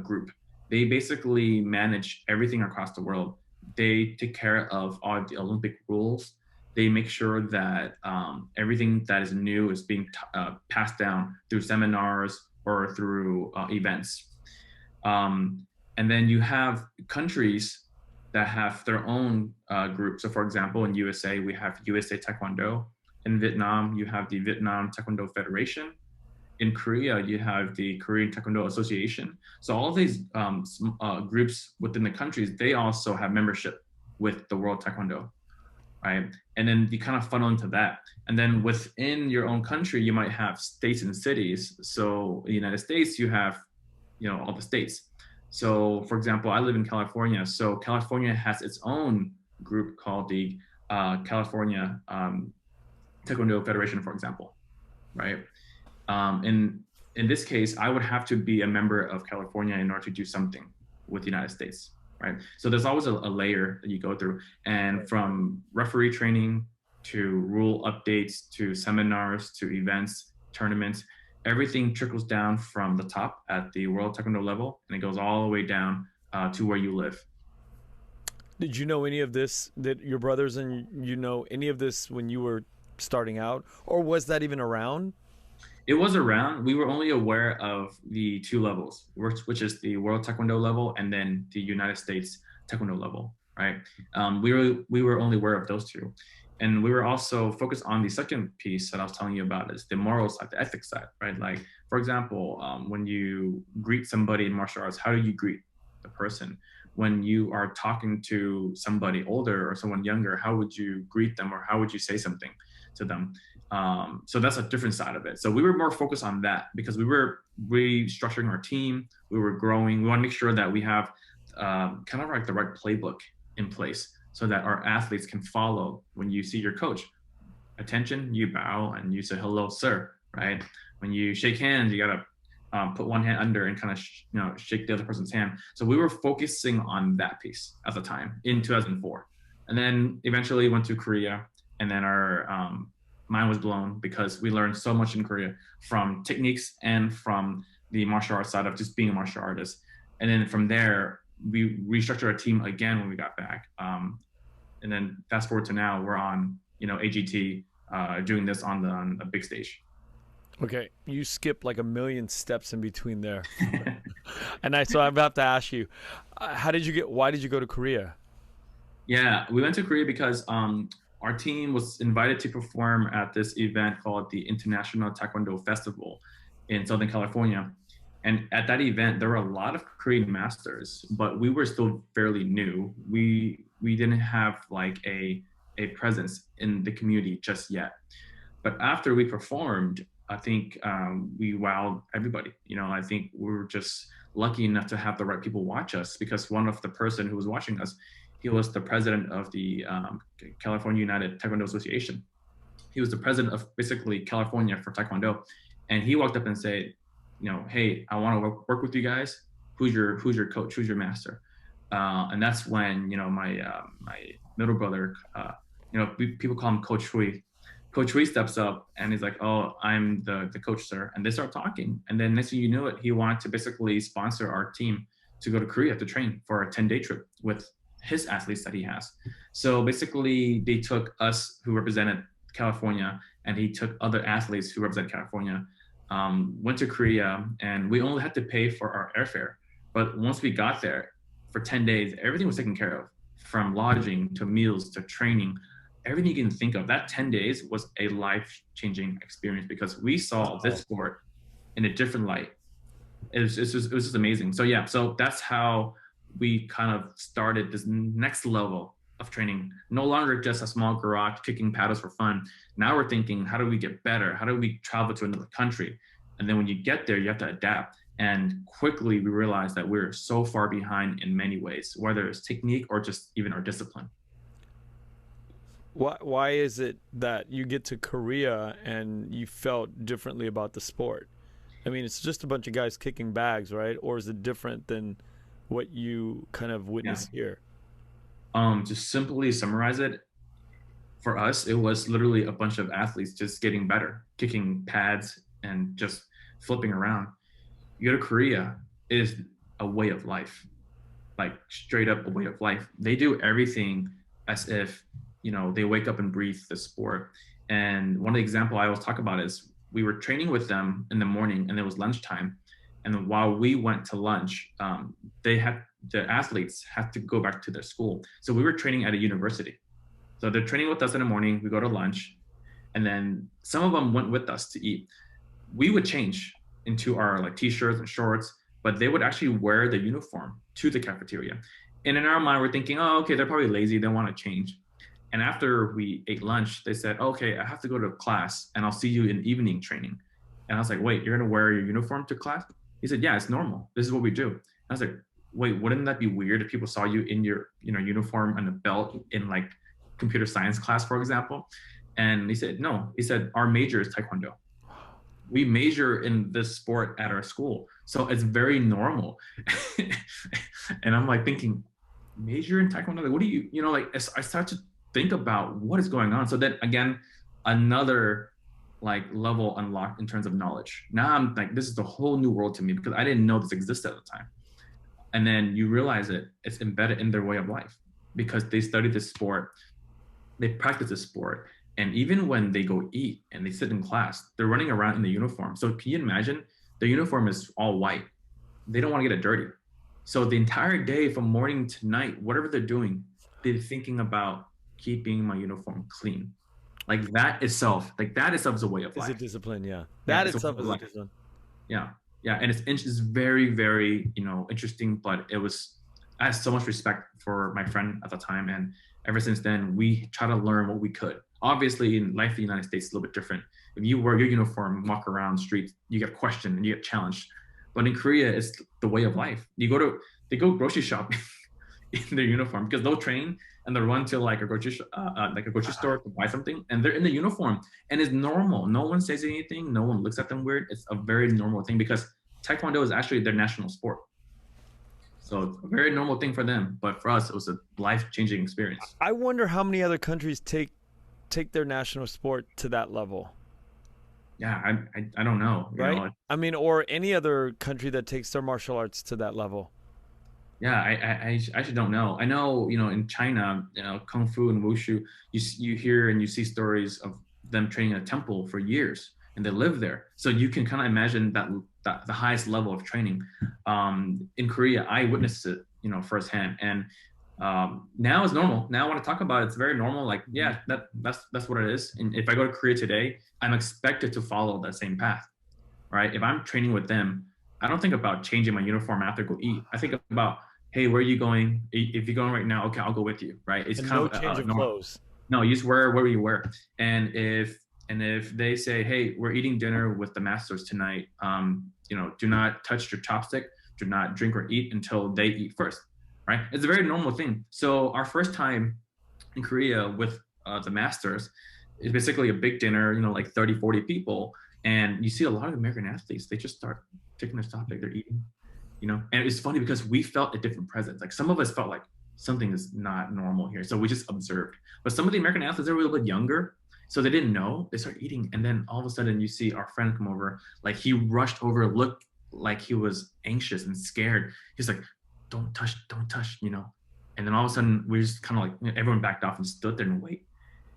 group. They basically manage everything across the world. They take care of all the Olympic rules. They make sure that everything that is new is being passed down through seminars or through events. And then you have countries that have their own group. So for example, in USA, we have USA Taekwondo. In Vietnam, you have the Vietnam Taekwondo Federation. In Korea, you have the Korean Taekwondo Association. So all of these groups within the countries, they also have membership with the World Taekwondo, right? And then you kind of funnel into that. And then within your own country, you might have states and cities. So in the United States, you have, all the states. So for example, I live in California. So California has its own group called the California Taekwondo Federation, for example, right? In this case, I would have to be a member of California in order to do something with the United States, right? So there's always a layer that you go through, and from referee training to rule updates to seminars to events, tournaments, everything trickles down from the top at the World Taekwondo level, and it goes all the way down to where you live. Did you know any of this, that your brothers and you know any of this when you were starting out, or was that even around? It was around. We were only aware of the two levels, which is the World Taekwondo level and then the United States Taekwondo level, right? We were only aware of those two, and we were also focused on the second piece that I was telling you about, is the moral side, the ethics side, right? Like for example, when you greet somebody in martial arts, how do you greet the person? when you are talking to somebody older or someone younger, how would you greet them or how would you say something to them? So that's a different side of it. So we were more focused on that because we were restructuring our team. We were growing. We want to make sure that we have kind of like the right playbook in place so that our athletes can follow. When you see your coach, attention, you bow and you say hello, sir, right? When you shake hands, you gotta put one hand under and kind of shake the other person's hand. So we were focusing on that piece at the time in 2004, and then eventually went to Korea, and then our mind was blown because we learned so much in Korea from techniques and from the martial arts side of just being a martial artist. And then from there, we restructured our team again when we got back. And then fast forward to now, we're on AGT doing this on a big stage. Okay, you skipped like a million steps in between there, and so I'm about to ask you, why did you go to Korea? Yeah, we went to Korea because our team was invited to perform at this event called the International Taekwondo Festival in Southern California. And at that event, there were a lot of Korean masters, but we were still fairly new. We didn't have like a presence in the community just yet. But after we performed, I think we wowed everybody. I think we were just lucky enough to have the right people watch us, because one of the person who was watching us, he was the president of the California United Taekwondo Association. He was the president of basically California for Taekwondo. And he walked up and said, hey, I want to work with you guys. Who's your coach? Who's your master? And that's when, my middle brother, people call him Coach Hui. Coach Hui steps up and he's like, oh, I'm the coach, sir. And they start talking. And then next thing you know it, he wanted to basically sponsor our team to go to Korea to train for a 10-day trip with his athletes that he has. So basically they took us who represented California, and he took other athletes who represent California, went to Korea, and we only had to pay for our airfare. But once we got there for 10 days, everything was taken care of, from lodging to meals to training. Everything you can think of. That 10 days was a life-changing experience because we saw this sport in a different light. It was just amazing. So yeah, so that's how we kind of started this next level of training. No longer just a small garage kicking paddles for fun. Now we're thinking, how do we get better? How do we travel to another country? And then when you get there, you have to adapt. And quickly we realized that we're so far behind in many ways, whether it's technique or just even our discipline. Why is it that you get to Korea and you felt differently about the sport? I mean, it's just a bunch of guys kicking bags, right? Or is it different than what you kind of witnessed here? To simply summarize it, for us, it was literally a bunch of athletes just getting better, kicking pads and just flipping around. You go to Korea, it is a way of life, like straight up a way of life. They do everything as if they wake up and breathe the sport. And one of the example I always talk about is we were training with them in the morning, and it was lunchtime. And then while we went to lunch, the athletes had to go back to their school. So we were training at a university. So they're training with us in the morning, we go to lunch, and then some of them went with us to eat. We would change into our like t-shirts and shorts, but they would actually wear the uniform to the cafeteria. And in our mind, we're thinking, oh, okay, they're probably lazy, they want to change. And after we ate lunch, they said, okay, I have to go to class and I'll see you in evening training. And I was like, wait, you're going to wear your uniform to class? He said, yeah, it's normal. This is what we do. And I was like, wait, wouldn't that be weird if people saw you in your uniform and a belt in like computer science class, for example? And he said, no. He said, our major is Taekwondo. We major in this sport at our school. So it's very normal. And I'm like thinking, major in Taekwondo? Like, what do you, like, I start to think about what is going on. So then again, another like level unlocked in terms of knowledge. Now I'm like, this is a whole new world to me because I didn't know this existed at the time. And then you realize it's embedded in their way of life because they study this sport, they practice this sport. And even when they go eat and they sit in class, they're running around in the uniform. So can you imagine the uniform is all white. They don't want to get it dirty. So the entire day from morning to night, whatever they're doing, they're thinking about keeping my uniform clean. Like that itself is a way of life. It's a discipline, yeah. That itself is a discipline. Yeah. And it's very, very, interesting, but it was I had so much respect for my friend at the time, and ever since then, we try to learn what we could. Obviously, in life in the United States, it's a little bit different. If you wear your uniform, walk around the streets, you get questioned and you get challenged. But in Korea, it's the way of life. They go grocery shopping in their uniform because they'll train and they'll run to like a grocery store to buy something, and they're in the uniform, and it's normal. No one says anything. No one looks at them weird. It's a very normal thing because Taekwondo is actually their national sport. So it's a very normal thing for them, but for us, it was a life-changing experience. I wonder how many other countries take their national sport to that level. Yeah, I don't know. You Right? know, I mean, or any other country that takes their martial arts to that level. yeah, I actually don't know. I know, you know, in China, you know, kung fu and wushu, you hear and you see stories of them training in a temple for years, and they live there. So you can kind of imagine that the highest level of training. In Korea, I witnessed it, you know, firsthand, and now it's normal. Now when I talk about it, it's very normal. Like, yeah, that's what it is. And if I go to Korea today, I'm expected to follow that same path, right? If I'm training with them, I don't think about changing my uniform after I go eat. I think about, hey, where are you going? If you're going right now, okay, I'll go with you, right? It's And kind no of change of normal. clothes. No, you just wear whatever you wear. And if they say, hey, we're eating dinner with the masters tonight, you know, do not touch your chopstick, do not drink or eat until they eat first, right? It's a very normal thing. So our first time in Korea with the masters is basically a big dinner, you know, like 30, 40 people. And you see a lot of American athletes, they just start taking their topic, they're eating, you know. And it's funny because we felt a different presence. Like some of us felt like something is not normal here, so we just observed. But some of the American athletes, they're a little bit younger, so they didn't know. They start eating, and then all of a sudden you see our friend come over, like he rushed over, looked like he was anxious and scared. He's like, don't touch, you know. And then all of a sudden we just kind of like, you know, everyone backed off and stood there and wait.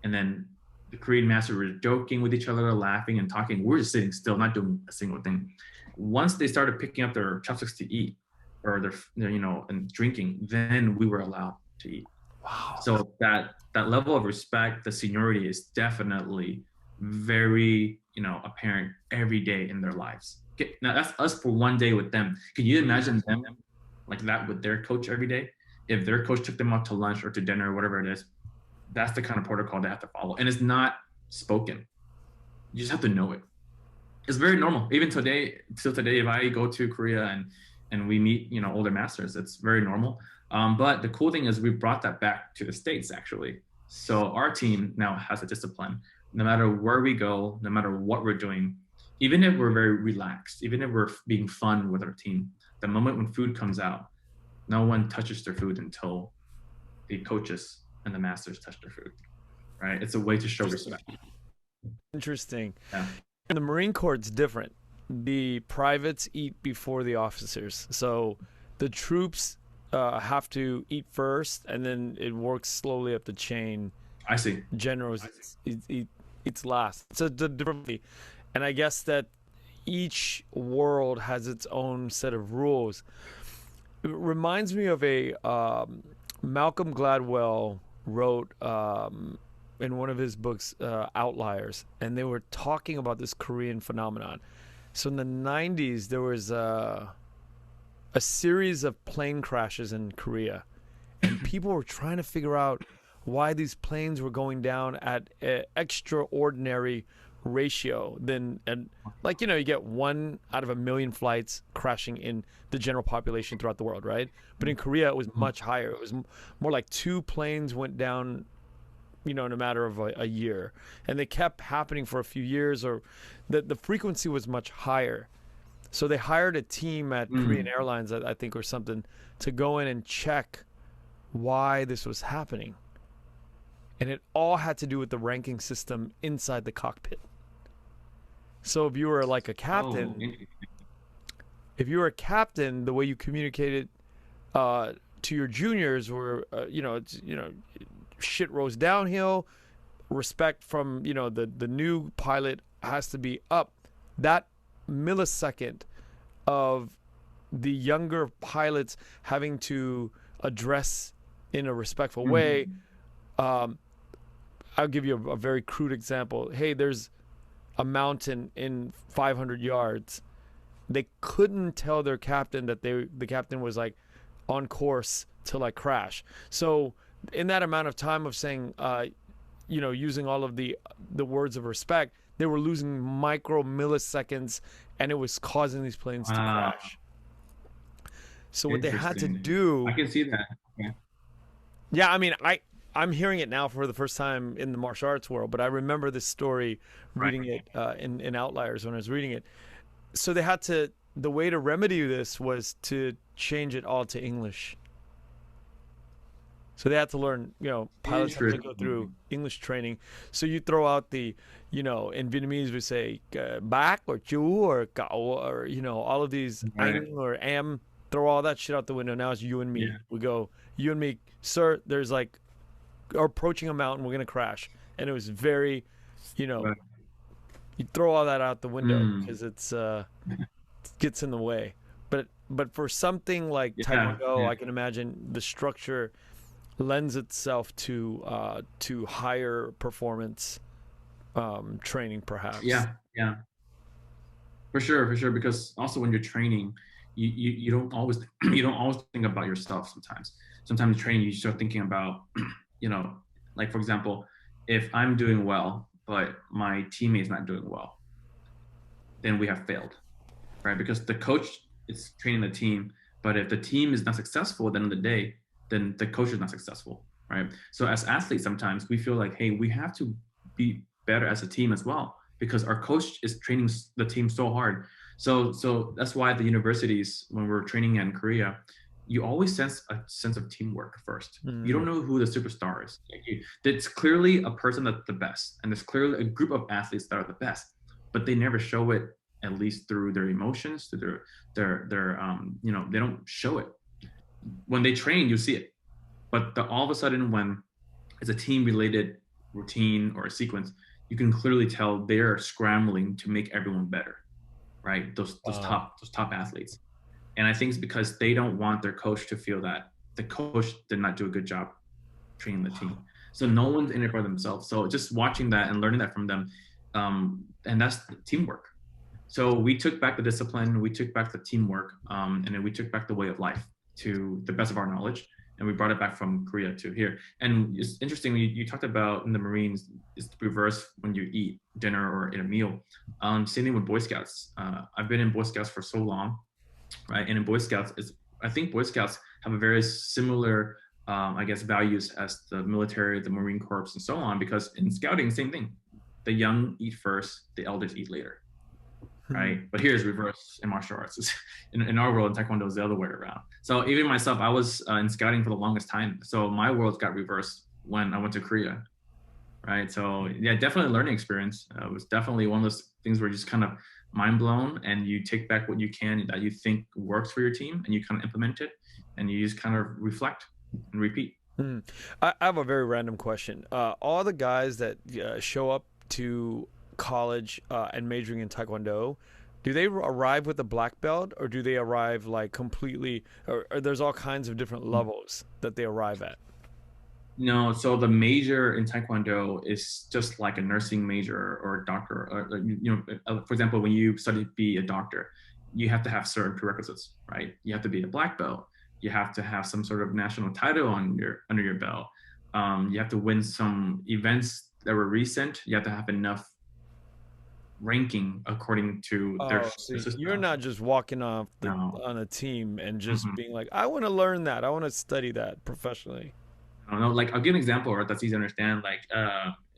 And then the Korean master were joking with each other, laughing and talking. We're just sitting still, not doing a single thing. Once they started picking up their chopsticks to eat, or their you know, and drinking, then we were allowed to eat. Wow. So that level of respect, the seniority is definitely very, you know, apparent every day in their lives. Now that's us for one day with them. Can you imagine them like that with their coach every day? If their coach took them out to lunch or to dinner or whatever it is, that's the kind of protocol they have to follow. And it's not spoken. You just have to know it. It's very normal. Even today, till today, if I go to Korea and we meet, you know, older masters, it's very normal. But the cool thing is we brought that back to the States, actually. So our team now has a discipline. No matter where we go, no matter what we're doing, even if we're very relaxed, even if we're being fun with our team, the moment when food comes out, no one touches their food until the coaches and the masters touch their food, right? It's a way to show respect. Interesting. Yeah. In the Marine Corps, it's different. The privates eat before the officers. So the troops have to eat first, and then it works slowly up the chain. I see. Generals eats last. So the differently, and I guess that each world has its own set of rules. It reminds me of a Malcolm Gladwell wrote in one of his books, Outliers, and they were talking about this Korean phenomenon. So in the 90s, there was a series of plane crashes in Korea, and people were trying to figure out why these planes were going down at an extraordinary ratio. And like, you know, you get 1 out of a million flights crashing in the general population throughout the world, right? But in Korea, it was much higher. It was more like 2 planes went down, you know, in a matter of a year, and they kept happening for a few years, or the frequency was much higher. So they hired a team at Korean Airlines, I think, or something, to go in and check why this was happening. And it all had to do with the ranking system inside the cockpit. So if you were like a captain, the way you communicated to your juniors were, shit rose downhill. Respect from, the new pilot has to be up. That millisecond of the younger pilots having to address in a respectful way. I'll give you a very crude example. Hey, there's a mountain in 500 yards. They couldn't tell their captain that the captain was like, on course to like crash. So in that amount of time of saying, using all of the words of respect, they were losing micro milliseconds, and it was causing these planes to Wow, crash. So what they had to interesting. I do, can see that. Yeah. yeah, I mean, I'm hearing it now for the first time in the martial arts world, but I remember this story, Right. reading it in Outliers when I was reading it. So they had to. The way to remedy this was to change it all to English. So they had to learn, pilots have to go through Interesting. English training. So you throw out in Vietnamese we say bác or chú or cậu or, all of these Right. anh or am, throw all that shit out the window. Now it's you and me. Yeah. We go, you and me, sir, there's like, are approaching a mountain, we're going to crash. And it was very, you know, Right. you throw all that out the window Mm. because it gets in the way. But for something like Yeah. Taekwondo, Yeah. I can imagine the structure lends itself to higher performance training, perhaps. Yeah. Yeah. For sure. For sure. Because also when you're training, you don't always you don't always think about yourself sometimes. Sometimes training you start thinking about, you know, like for example, if I'm doing well, but my teammate's not doing well, then we have failed, right? Because the coach is training the team, but if the team is not successful at the end of the day, then the coach is not successful, right? So as athletes, sometimes we feel like, hey, we have to be better as a team as well because our coach is training the team so hard. So that's why at the universities, when we're training in Korea, you always sense a sense of teamwork first. You don't Mm. know who the superstar is. It's clearly a person that's the best, and there's clearly a group of athletes that are the best, but they never show it at least through their emotions, through their they don't show it. When they train, you see it. But all of a sudden, when it's a team related routine or a sequence, you can clearly tell they're scrambling to make everyone better, right? Those top athletes. And I think it's because they don't want their coach to feel that the coach did not do a good job training the team. So no one's in it for themselves. So just watching that and learning that from them, and that's teamwork. So we took back the discipline, we took back the teamwork, and then we took back the way of life to the best of our knowledge, and we brought it back from Korea to here. And it's interesting, you talked about in the Marines, is the reverse when you eat dinner or in a meal. Same thing with Boy Scouts. I've been in Boy Scouts for so long, right? And in Boy Scouts, I think Boy Scouts have a very similar, I guess, values as the military, the Marine Corps, and so on. Because in scouting, same thing. The young eat first, the elders eat later, Hmm. right? But here's reverse in martial arts. In our world, in Taekwondo is the other way around. So even myself, I was in scouting for the longest time. So my world got reversed when I went to Korea, right? So yeah, definitely a learning experience. It was definitely one of those things where you just kind of mind blown and you take back what you can that you think works for your team and you kind of implement it and you just kind of reflect and repeat. Hmm. I have a very random question. All the guys that show up to college and majoring in Taekwondo, do they arrive with a black belt, or do they arrive like completely, or there's all kinds of different levels that they arrive at? No, so the major in Taekwondo is just like a nursing major or a doctor. Or, for example, when you study to be a doctor, you have to have certain prerequisites, right? You have to be a black belt. You have to have some sort of national title on your under your belt. You have to win some events that were recent. You have to have enough ranking according to Oh, their see, you're system. not just walking off No. on a team and just Mhm. being like, I want to learn that. I want to study that professionally. I don't know. Like I'll give an example, or that's easy to understand. Like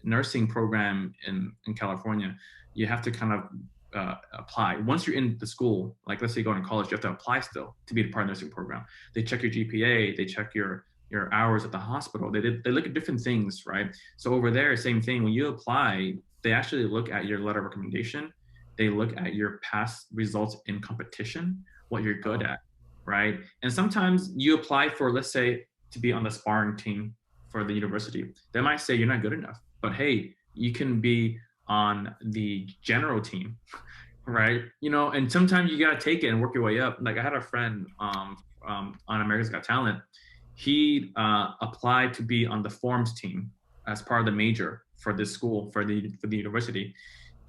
nursing program in California, you have to kind of apply. Once you're in the school, like let's say you go to college, you have to apply still to be a part of the nursing program. They check your GPA, they check your hours at the hospital. They look at different things, right? So over there, same thing. When you apply, they actually look at your letter of recommendation. They look at your past results in competition, what you're good Oh, at, right? And sometimes you apply for, let's say, to be on the sparring team for the university. They might say you're not good enough, but hey, you can be on the general team, right? And sometimes you gotta take it and work your way up. Like I had a friend on America's Got Talent. He applied to be on the forms team as part of the major for this school for the university.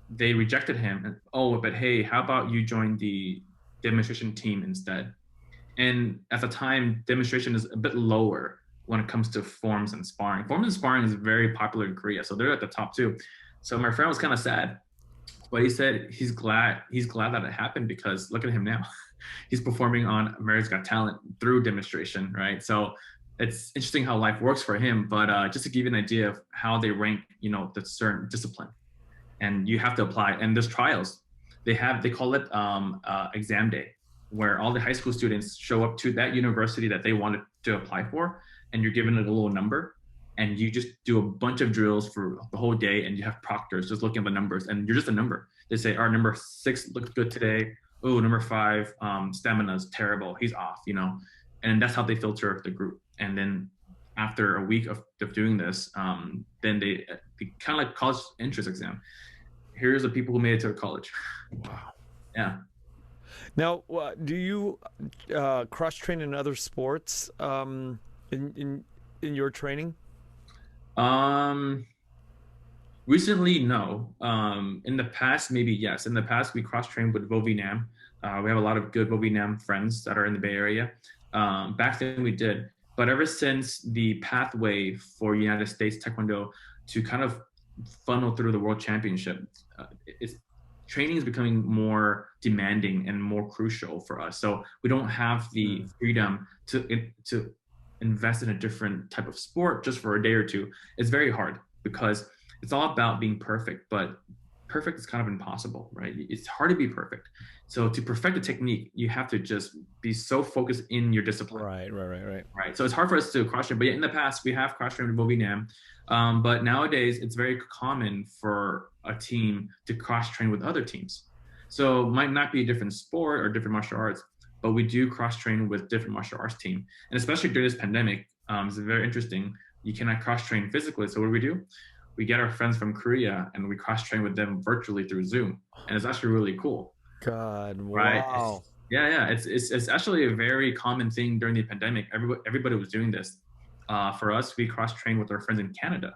They rejected him, and oh, but hey, how about you join the demonstration team instead? And at the time, demonstration is a bit lower when it comes to forms and sparring. Forms and sparring is very popular in Korea, so they're at the top too. So my friend was kind of sad, but he said he's glad that it happened because look at him now. He's performing on America's Got Talent through demonstration, right? So it's interesting how life works for him. But just to give you an idea of how they rank, the certain discipline, and you have to apply. And there's trials. They call it exam day, where all the high school students show up to that university that they wanted to apply for, and you're given it a little number, and you just do a bunch of drills for the whole day, and you have proctors just looking at the numbers, and you're just a number. They say, our number 6 looks good today. Oh, number 5, stamina is terrible. He's off, and that's how they filter the group. And then after a week of doing this, then they kind of like college entrance exam. Here's the people who made it to college. Wow. Yeah. Now, do you cross train in other sports in your training? Recently, no. In the past, maybe yes. In the past, we cross trained with Vo Vietnam. We have a lot of good Vo Vietnam friends that are in the Bay Area. Back then, we did. But ever since the pathway for United States Taekwondo to kind of funnel through the World Championship, training is becoming more demanding and more crucial for us. So we don't have the freedom to invest in a different type of sport just for a day or two. It's very hard because it's all about being perfect, but perfect is kind of impossible, right? It's hard to be perfect. So to perfect the technique, you have to just be so focused in your discipline. Right. So it's hard for us to cross train, but in the past we have cross trained with Vietnam. But nowadays it's very common for a team to cross train with other teams. So it might not be a different sport or different martial arts, but we do cross train with different martial arts team. And especially during this pandemic, it's very interesting. You cannot cross train physically. So what do? We get our friends from Korea and we cross train with them virtually through Zoom. And it's actually really cool. God, right? Wow. It's actually a very common thing during the pandemic. Everybody was doing this. For us, we cross trained with our friends in Canada,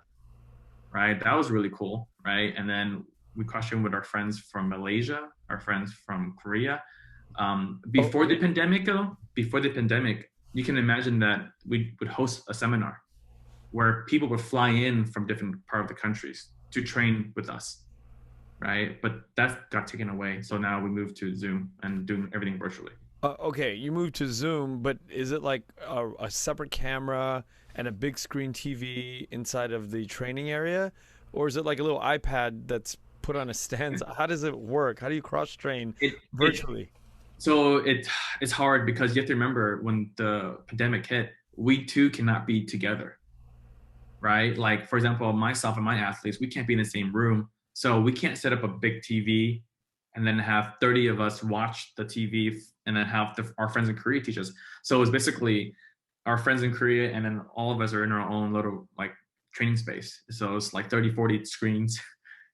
right? That was really cool, right? And then we cross trained with our friends from Malaysia, our friends from Korea. Before the pandemic, you can imagine that we would host a seminar where people would fly in from different part of the countries to train with us, right? But that got taken away. So now we moved to Zoom and doing everything virtually. Okay, you moved to Zoom, but is it like a separate camera and a big screen TV inside of the training area? Or is it like a little iPad that's put on a stand? How does it work? How do you cross train virtually? It's hard because you have to remember when the pandemic hit, we too cannot be together, right? Like, for example, myself and my athletes, we can't be in the same room. So we can't set up a big TV and then have 30 of us watch the TV and then have our friends in Korea teach us. So it's basically our friends in Korea and then all of us are in our own little like training space. So it's like 30, 40 screens,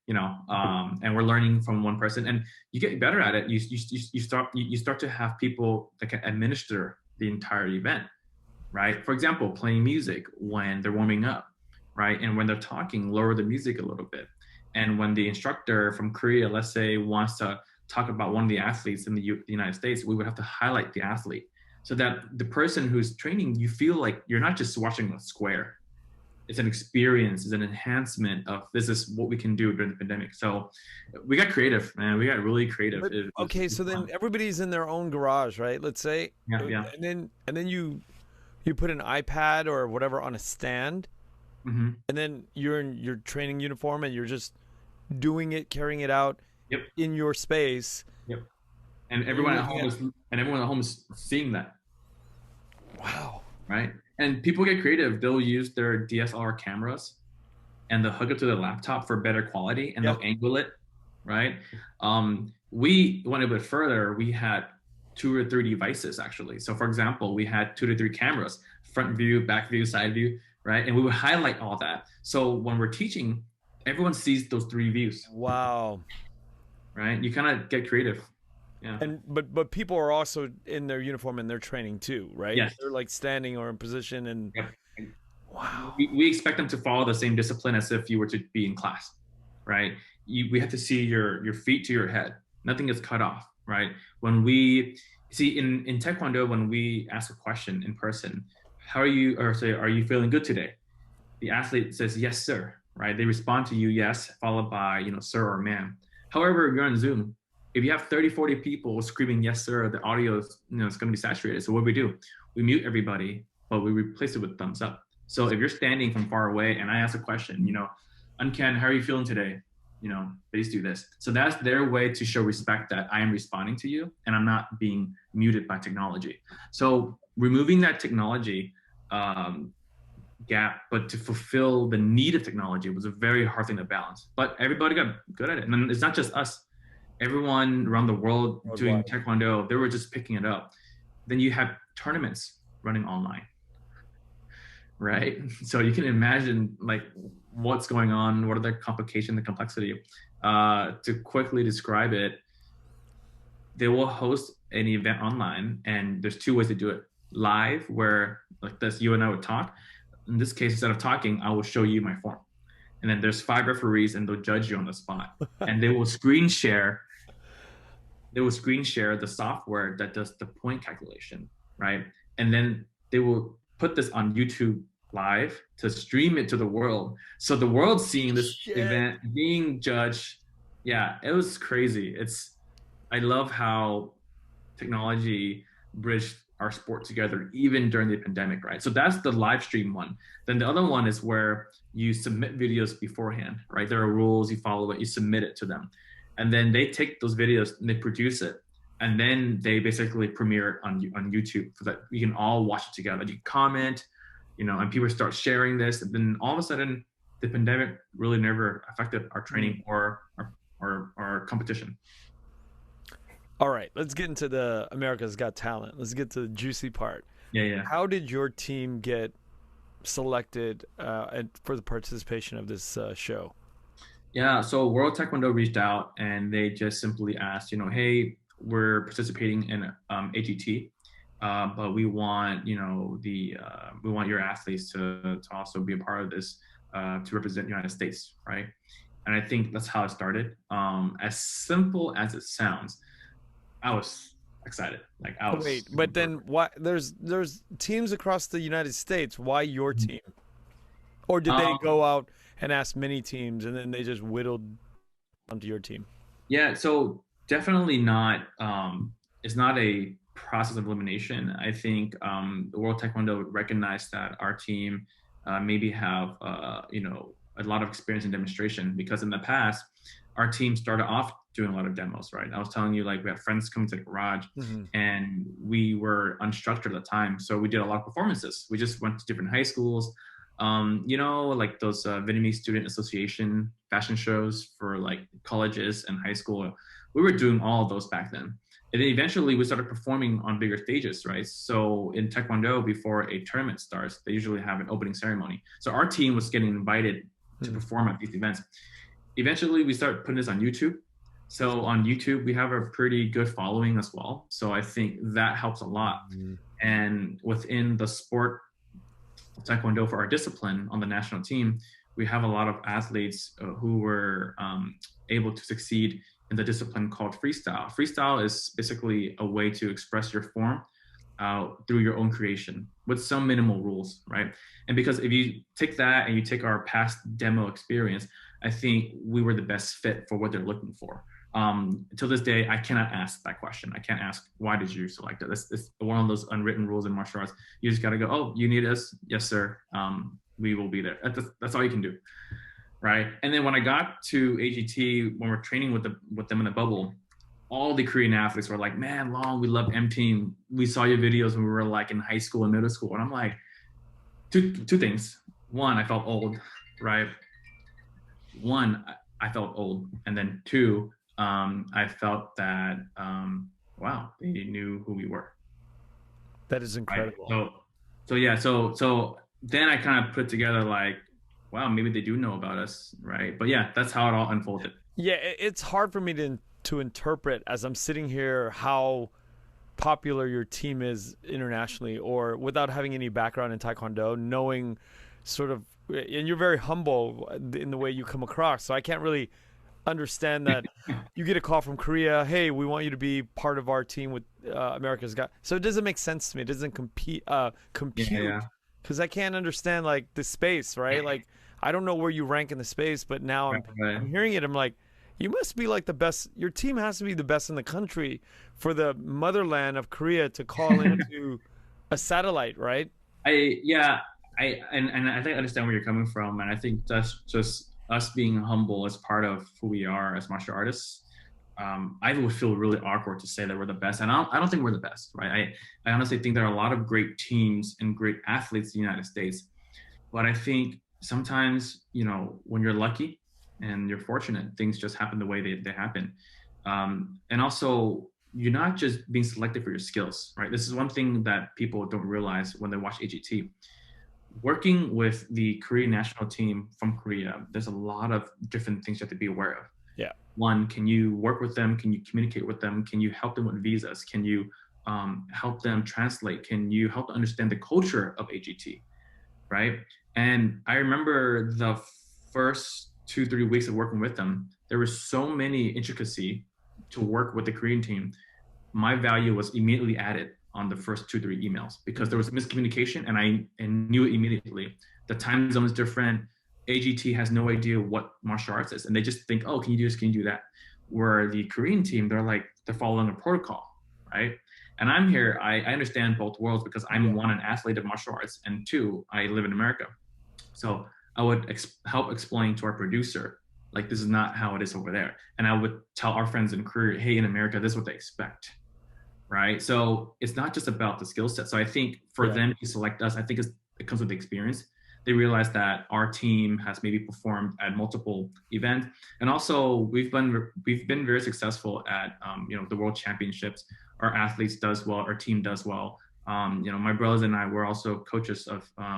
and we're learning from one person and you get better at it. You start to have people that can administer the entire event, right? For example, playing music when they're warming up, right? And when they're talking, lower the music a little bit. And when the instructor from Korea, let's say, wants to talk about one of the athletes in the United States, we would have to highlight the athlete so that the person who's training, you feel like you're not just watching a square. It's an experience, it's an enhancement of this is what we can do during the pandemic. So we got creative, man. We got really creative. Okay, so then everybody's in their own garage, right? Let's say. Yeah. And then you put an iPad or whatever on a stand, mm-hmm. and then you're in your training uniform and you're just doing it, carrying it out in your space. Yep. And everyone at home is seeing that. Wow. Right. And people get creative. They'll use their DSLR cameras and they'll hook it to their laptop for better quality and they'll angle it. Right. We went a bit further. We had 2 or 3 devices actually. So for example, we had 2 to 3 cameras, front view, back view, side view, right? And we would highlight all that. So when we're teaching, everyone sees those 3 views. Wow. Right? You kind of get creative. Yeah. And but people are also in their uniform and they're training too, right? Yes. They're like standing or in position and wow. We expect them to follow the same discipline as if you were to be in class, right? We have to see your feet to your head. Nothing is cut off, right? When we See, in Taekwondo, when we ask a question in person, how are you, or say, are you feeling good today? The athlete says, yes, sir, right? They respond to you, yes, followed by, sir or ma'am. However, you're on Zoom. If you have 30, 40 people screaming, yes, sir, the audio is, it's going to be saturated. So what do? We mute everybody, but we replace it with thumbs up. So if you're standing from far away and I ask a question, Uncan, how are you feeling today? Please do this. So that's their way to show respect that I am responding to you and I'm not being muted by technology. So removing that technology gap, but to fulfill the need of technology was a very hard thing to balance. But everybody got good at it. And it's not just us. Everyone around the world doing Taekwondo, they were just picking it up. Then you have tournaments running online, right? So you can imagine like what's going on, what are the complications, the complexity. To quickly describe it, they will host an event online, and there's two ways to do it. Live, where like this, you and I would talk. In this case, instead of talking, I will show you my form. And then there's 5 referees and they'll judge you on the spot. And they will screen share. They will screen share the software that does the point calculation, right? And then they will put this on YouTube live to stream it to the world. So the world's seeing this event being judged. Yeah, it was crazy. I love how technology bridged our sport together even during the pandemic, right? So that's the live stream one. Then the other one is where you submit videos beforehand, right? There are rules, you follow it, you submit it to them. And then they take those videos and they produce it. And then they basically premiere it on YouTube so that we can all watch it together. You comment, and people start sharing this. And then all of a sudden, the pandemic really never affected our training or our competition. All right, let's get into the America's Got Talent. Let's get to the juicy part. Yeah. How did your team get selected for the participation of this show? Yeah, so World Taekwondo reached out and they just simply asked, hey, we're participating in AGT, but we want, we want your athletes to also be a part of this to represent the United States, right? And I think that's how it started. As simple as it sounds, I was excited. Like I was. Wait, but then why? There's teams across the United States. Why your team? Or did they go out and ask many teams and then they just whittled onto your team? Yeah, so definitely not. It's not a process of elimination. I think the World Taekwondo recognized that our team maybe have a lot of experience in demonstration, because in the past our team started off doing a lot of demos, right? I was telling you, like, we had friends coming to the garage and we were unstructured at the time. So we did a lot of performances. We just went to different high schools, like those Vietnamese Student Association fashion shows for like colleges and high school. We were doing all of those back then. And then eventually we started performing on bigger stages, right? So in Taekwondo, before a tournament starts, they usually have an opening ceremony. So our team was getting invited to perform at these events. Eventually we started putting this on YouTube. So on YouTube, we have a pretty good following as well. So I think that helps a lot. And within the sport Taekwondo, for our discipline on the national team, we have a lot of athletes who were able to succeed in the discipline called freestyle. Freestyle is basically a way to express your form through your own creation with some minimal rules, right? And because if you take that and you take our past demo experience, I think we were the best fit for what they're looking for. Till this day, I cannot ask that question. I can't ask, why did you select it? It's one of those unwritten rules in martial arts. You just got to go, oh, you need us? Yes, sir. We will be there. That's all you can do, right? And then when I got to AGT, when we're training with them in the bubble, all the Korean athletes were like, man, Long, we love M Team. We saw your videos when we were like in high school and middle school. And I'm like, two things. One, I felt old, right? One, I felt old. And then two, I felt that, wow, they knew who we were. That is incredible. Right? So then I kind of put together like, wow, maybe they do know about us, right? But yeah, that's how it all unfolded. Yeah, it's hard for me to interpret as I'm sitting here how popular your team is internationally, or without having any background in Taekwondo, knowing sort of, and you're very humble in the way you come across. So I can't really understand that you get a call from Korea, hey, we want you to be part of our team with America's Got. So it doesn't make sense to me. It doesn't Yeah, compute yeah, because I can't understand like the space, right? Like I don't know where you rank in the space, but now right, right. I'm hearing it. I'm like, you must be like the best. Your team has to be the best in the country for the motherland of Korea to call into a satellite, right? Yeah, and I think I understand where you're coming from, and I think that's just us being humble as part of who we are as martial artists. I would feel really awkward to say that we're the best, and I don't think we're the best, right? I honestly think there are a lot of great teams and great athletes in the United States, but I think sometimes, when you're lucky and you're fortunate, things just happen the way they happen. And also, you're not just being selected for your skills, right? This is one thing that people don't realize when they watch AGT. Working with the Korean national team from Korea, there's a lot of different things you have to be aware of. Yeah. One, can you work with them? Can you communicate with them? Can you help them with visas? Can you help them translate? Can you help them understand the culture of AGT? Right? And I remember the first 2, 3 weeks of working with them, there was so many intricacy to work with the Korean team. My value was immediately added on the first 2, 3 emails because there was miscommunication, and I knew it immediately. The time zone is different. AGT has no idea what martial arts is, and they just think, oh, can you do this? Can you do that? Where the Korean team, they're following a protocol, right? And I'm here. I understand both worlds because I'm, Yeah. one, an athlete of martial arts, and two, I live in America. So I would help explain to our producer, like, this is not how it is over there. And I would tell our friends in Korea, hey, in America, this is what they expect, right? So it's not just about the skill set. So I think for Yeah. them to select us, I think it comes with the experience. They realize that our team has maybe performed at multiple events, and also we've been very successful at the World Championships. Our athletes does well, our team does well. My brothers and I were also coaches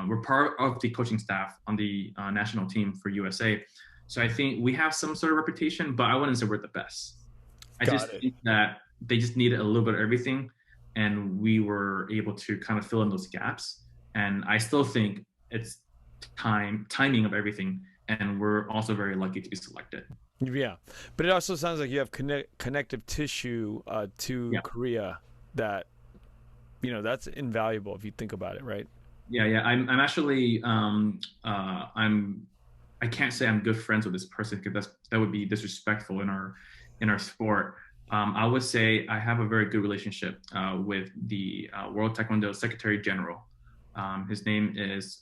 we're part of the coaching staff on the national team for USA. So I think we have some sort of reputation, but I wouldn't say we're the best. I just think that they just needed a little bit of everything, and we were able to kind of fill in those gaps. And I still think it's timing of everything, and we're also very lucky to be selected. Yeah, but it also sounds like you have connective tissue to Yeah, Korea that that's invaluable if you think about it, right? yeah. I'm actually I can't say I'm good friends with this person because that would be disrespectful in our sport. I would say I have a very good relationship with the World Taekwondo Secretary General. His name is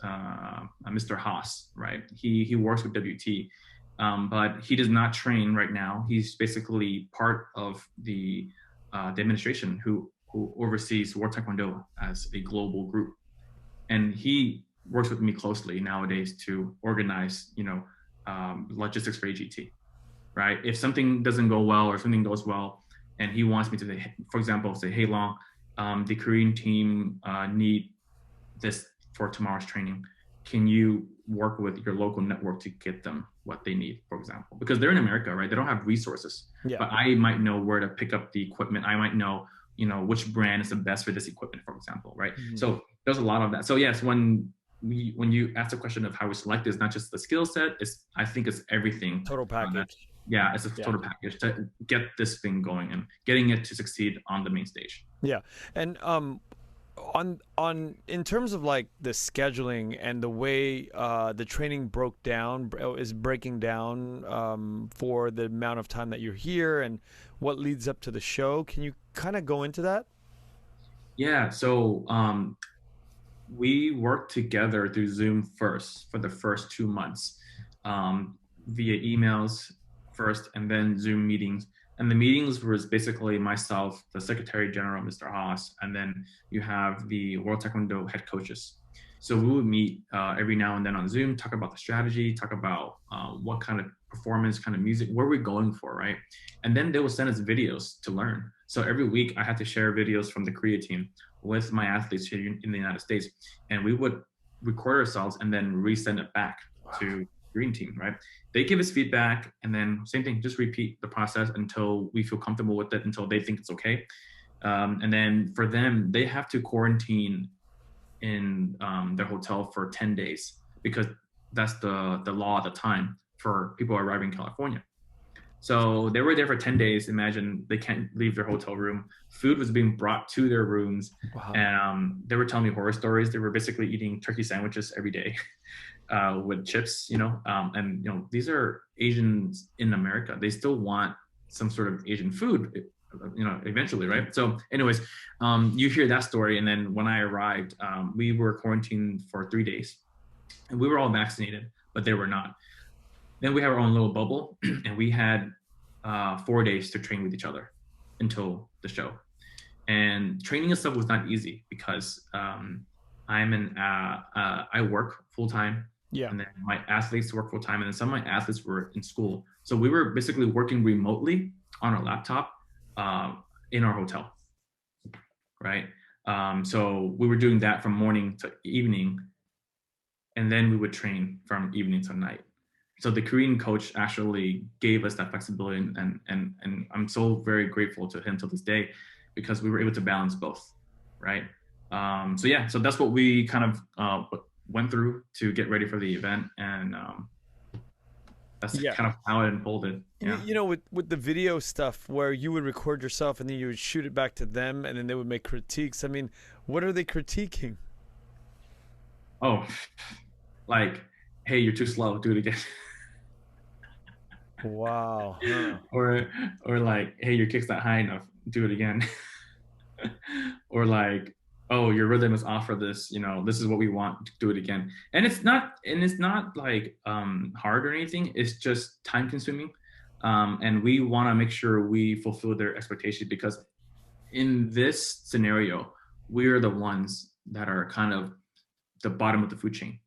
Mr. Haas, right? He works with WT, but he does not train right now. He's basically part of the administration who oversees World Taekwondo as a global group, and he works with me closely nowadays to organize, logistics for AGT, right? If something doesn't go well or something goes well, and he wants me to, for example, say, hey, Long, the Korean team need this for tomorrow's training. Can you work with your local network to get them what they need, for example? Because they're in America, right? They don't have resources. Yeah. But I might know where to pick up the equipment. I might know, which brand is the best for this equipment, for example, right? Mm-hmm. So there's a lot of that. So yes, when you ask the question of how we select, it's not just the skill set. I think it's everything. Total package. Yeah, it's a total package to get this thing going and getting it to succeed on the main stage. Yeah, and on in terms of like the scheduling and the way the training is breaking down for the amount of time that you're here and what leads up to the show, can you kind of go into that? Yeah, so we worked together through Zoom first for the first 2 months, via emails first, and then Zoom meetings. And the meetings was basically myself, the Secretary General, Mr. Haas, and then you have the World Taekwondo head coaches. So we would meet every now and then on Zoom, talk about the strategy, talk about what kind of performance, kind of music, where we're going for, right? And then they will send us videos to learn. So every week I had to share videos from the Korea team with my athletes here in the United States. And we would record ourselves and then resend it back to Green team, right? They give us feedback, and then same thing, just repeat the process until we feel comfortable with it, until they think it's okay. And then for them, they have to quarantine in their hotel for 10 days because that's the law at the time for people arriving in California. So they were there for 10 days. Imagine they can't leave their hotel room. Food was being brought to their rooms. Wow. And they were telling me horror stories. They were basically eating turkey sandwiches every day with chips, and, these are Asians in America. They still want some sort of Asian food, eventually, right? So anyways, you hear that story. And then when I arrived, we were quarantined for 3 days. And we were all vaccinated, but they were not. Then we have our own little bubble, and we had 4 days to train with each other until the show. And training and stuff was not easy because I work full time, Yeah. and then my athletes work full time, and then some of my athletes were in school. So we were basically working remotely on our laptop in our hotel, right? So we were doing that from morning to evening, and then we would train from evening to night. So the Korean coach actually gave us that flexibility, and I'm so very grateful to him to this day, because we were able to balance both, right? So that's what we kind of went through to get ready for the event, and that's kind of how it unfolded. Yeah. With the video stuff where you would record yourself and then you would shoot it back to them, and then they would make critiques. I mean, what are they critiquing? Oh, like, hey, you're too slow, do it again. Wow. Huh. Or like, hey, your kick's not high enough, do it again. Or like, oh, your rhythm is off for this, this is what we want, to do it again. And it's not like hard or anything. It's just time consuming. And we want to make sure we fulfill their expectations, because in this scenario, we are the ones that are kind of the bottom of the food chain,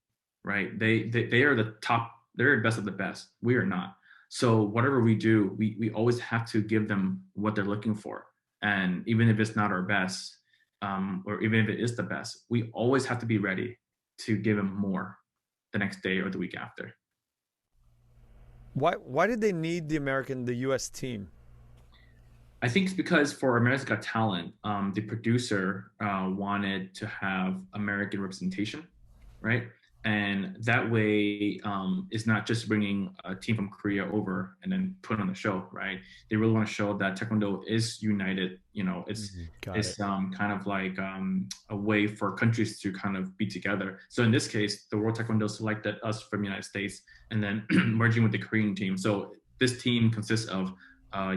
right? They are the top, they're the best of the best. We are not. So whatever we do, we always have to give them what they're looking for. And even if it's not our best, or even if it is the best, we always have to be ready to give them more the next day or the week after. Why did they need the US team? I think it's because for America's Got Talent, the producer wanted to have American representation, right? And that way, it's not just bringing a team from Korea over and then put on the show, right? They really want to show that Taekwondo is united. It's kind of like a way for countries to kind of be together. So in this case, the World Taekwondo selected us from the United States and then merging with the Korean team. So this team consists of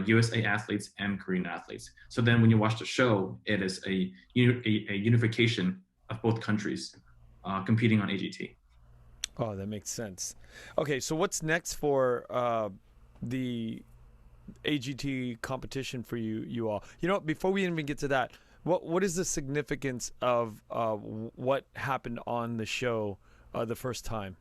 USA athletes and Korean athletes. So then when you watch the show, it is a unification of both countries competing on AGT. Oh, that makes sense. Okay, so what's next for the AGT competition for you all? Before we even get to that, what is the significance of what happened on the show the first time?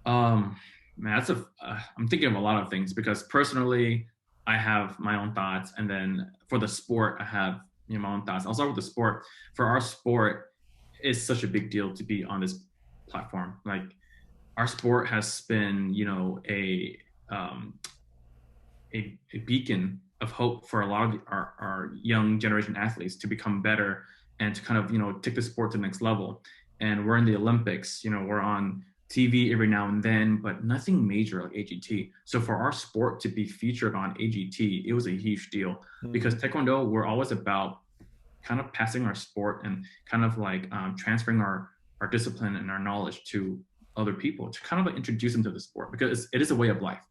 Man, I'm thinking of a lot of things, because personally, I have my own thoughts, and then for the sport, I have my own thoughts. I'll start with the sport. For our sport, it's such a big deal to be on this platform. Like, our sport has been, a beacon of hope for a lot of our young generation athletes to become better and to kind of, take the sport to the next level. And we're in the Olympics, we're on TV every now and then, but nothing major like AGT. So for our sport to be featured on AGT, it was a huge deal, because Taekwondo, we're always about kind of passing our sport and kind of like transferring our discipline and our knowledge to other people, to kind of like introduce them to the sport, because it is a way of life.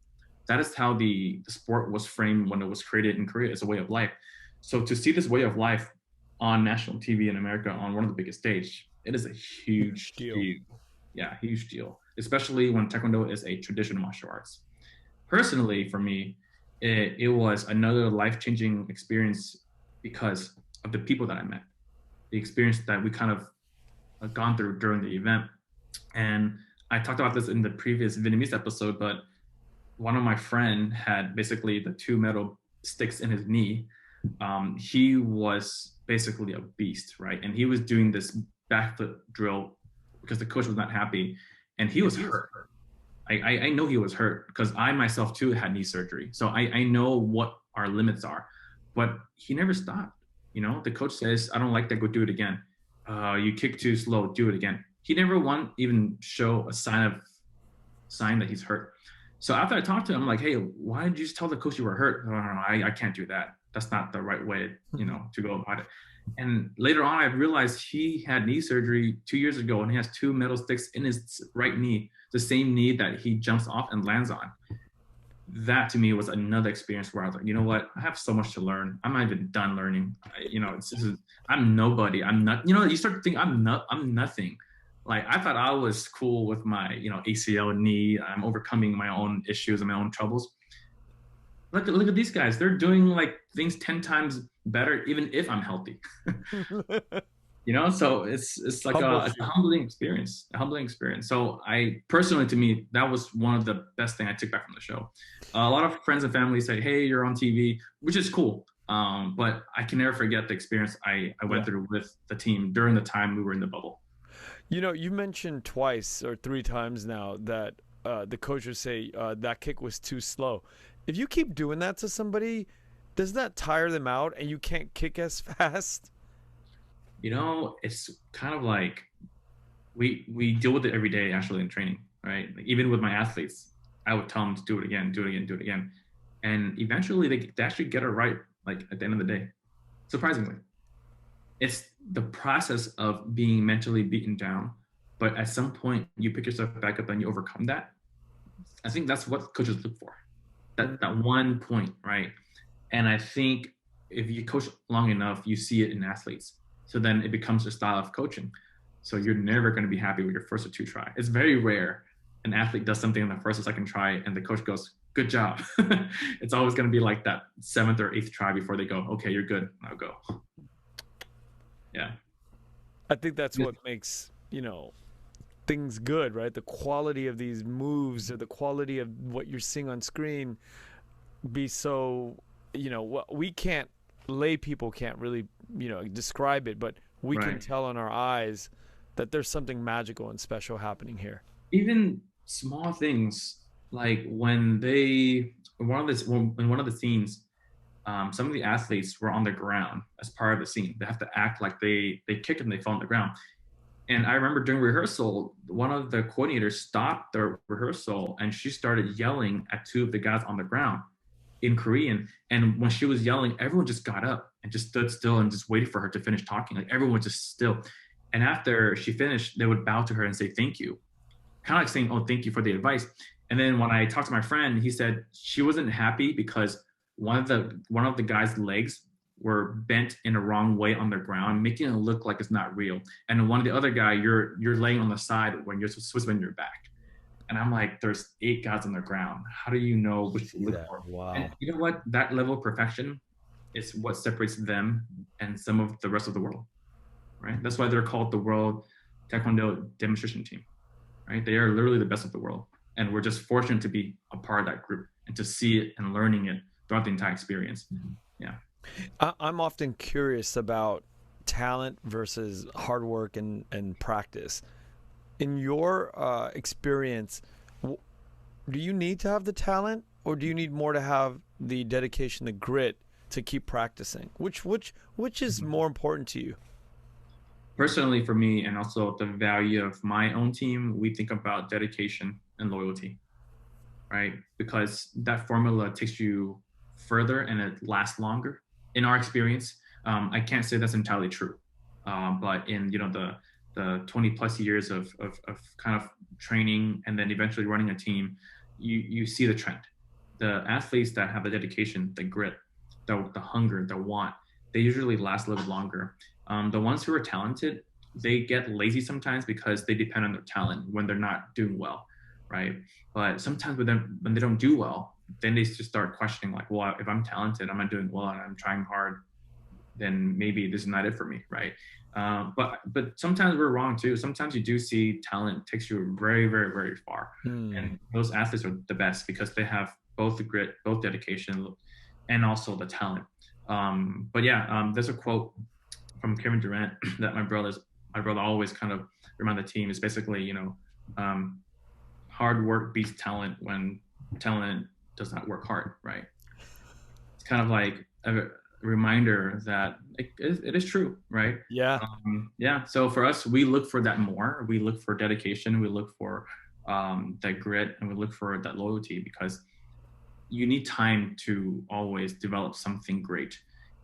That is how the sport was framed when it was created in Korea, as a way of life. So to see this way of life on national TV in America on one of the biggest stage, it is a huge deal. Yeah, huge deal, especially when Taekwondo is a traditional martial arts. Personally, for me, it was another life-changing experience because of the people that I met, the experience that we kind of gone through during the event. And I talked about this in the previous Vietnamese episode, but one of my friend had basically the 2 metal sticks in his knee. He was basically a beast, right? And he was doing this backflip drill because the coach was not happy, and he was hurt. I know he was hurt because I myself too had knee surgery. So I know what our limits are, but he never stopped. The coach says, I don't like that, go do it again. You kick too slow, do it again. He never even show a sign that he's hurt. So after I talked to him, I'm like, hey, why did you just tell the coach you were hurt? No, I can't do that. That's not the right way, to go about it. And later on, I realized he had knee surgery 2 years ago, and he has two metal sticks in his right knee, the same knee that he jumps off and lands on. That to me was another experience where I was like, you know what? I have so much to learn. I'm not even done learning. I'm nobody. I'm not. You start to think I'm nothing. Like I thought I was cool with my ACL knee. I'm overcoming my own issues and my own troubles. Look at these guys. They're doing like things 10 times better, even if I'm healthy. So it's like it's a humbling experience. So I personally, to me, that was one of the best thing I took back from the show. A lot of friends and family say, hey, you're on TV, which is cool. But I can never forget the experience I went through with the team during the time we were in the bubble. You mentioned twice or three times now that the coaches say that kick was too slow. If you keep doing that to somebody, does that tire them out and you can't kick as fast? It's kind of like we deal with it every day actually in training, right? Like even with my athletes, I would tell them to do it again, do it again, do it again. And eventually they actually get it right, like at the end of the day, surprisingly. It's the process of being mentally beaten down, but at some point you pick yourself back up and you overcome that. I think that's what coaches look for, that one point, right? And I think if you coach long enough, you see it in athletes. So then it becomes a style of coaching. So you're never going to be happy with your first or two try. It's very rare an athlete does something on the first or second try and the coach goes, good job. It's always going to be like that seventh or eighth try before they go, okay, you're good, now go. Yeah. I think that's what makes, things good, right? The quality of these moves or the quality of what you're seeing on screen be so, we can't, lay people can't really, describe it, but we can tell in our eyes that there's something magical and special happening here. Even small things like when in one of the scenes, some of the athletes were on the ground as part of the scene. They have to act like they kick and they fall on the ground. And I remember during rehearsal, one of the coordinators stopped the rehearsal and she started yelling at two of the guys on the ground in Korean. And when she was yelling, everyone just got up and just stood still and just waited for her to finish talking. Like everyone was just still. And after she finished, they would bow to her and say, thank you. Kind of like saying, oh, thank you for the advice. And then when I talked to my friend, he said she wasn't happy because one of the guy's legs were bent in a wrong way on the ground, making it look like it's not real. And one of the other guy, you're laying on the side when you're supposed to be on your back. And I'm like, there's 8 guys on the ground. How do you know which to look for? Wow. And you know what? That level of perfection is what separates them and some of the rest of the world, right? That's why they're called the World Taekwondo Demonstration Team, right? They are literally the best of the world. And we're just fortunate to be a part of that group and to see it and learning it throughout the entire experience. Yeah. I'm often curious about talent versus hard work and practice. In your experience, do you need to have the talent or do you need more to have the dedication, the grit to keep practicing? Which is more important to you? Personally, for me, and also the value of my own team, we think about dedication and loyalty, right? Because that formula takes you further and it lasts longer. In our experience, I can't say that's entirely true, but in the 20 plus years of kind of training and then eventually running a team, you see the trend. The athletes that have the dedication, the grit, the hunger, the want, they usually last a little longer. The ones who are talented, they get lazy sometimes because they depend on their talent when they're not doing well, right? But sometimes when they don't do well, then they just start questioning like, well, if I'm talented, I'm not doing well and I'm trying hard, then maybe this is not it for me, right? But sometimes we're wrong too. Sometimes you do see talent takes you very, very, very far. And those athletes are the best because they have both the grit, both dedication, and also the talent. But yeah, there's a quote from Kevin Durant that my brother always kind of remind the team is basically, hard work beats talent when talent does not work hard, right? It's kind of like a reminder that it is true, right? Yeah. Yeah. So for us, we look for that more. We look for dedication. We look for that grit, and we look for that loyalty, because you need time to always develop something great,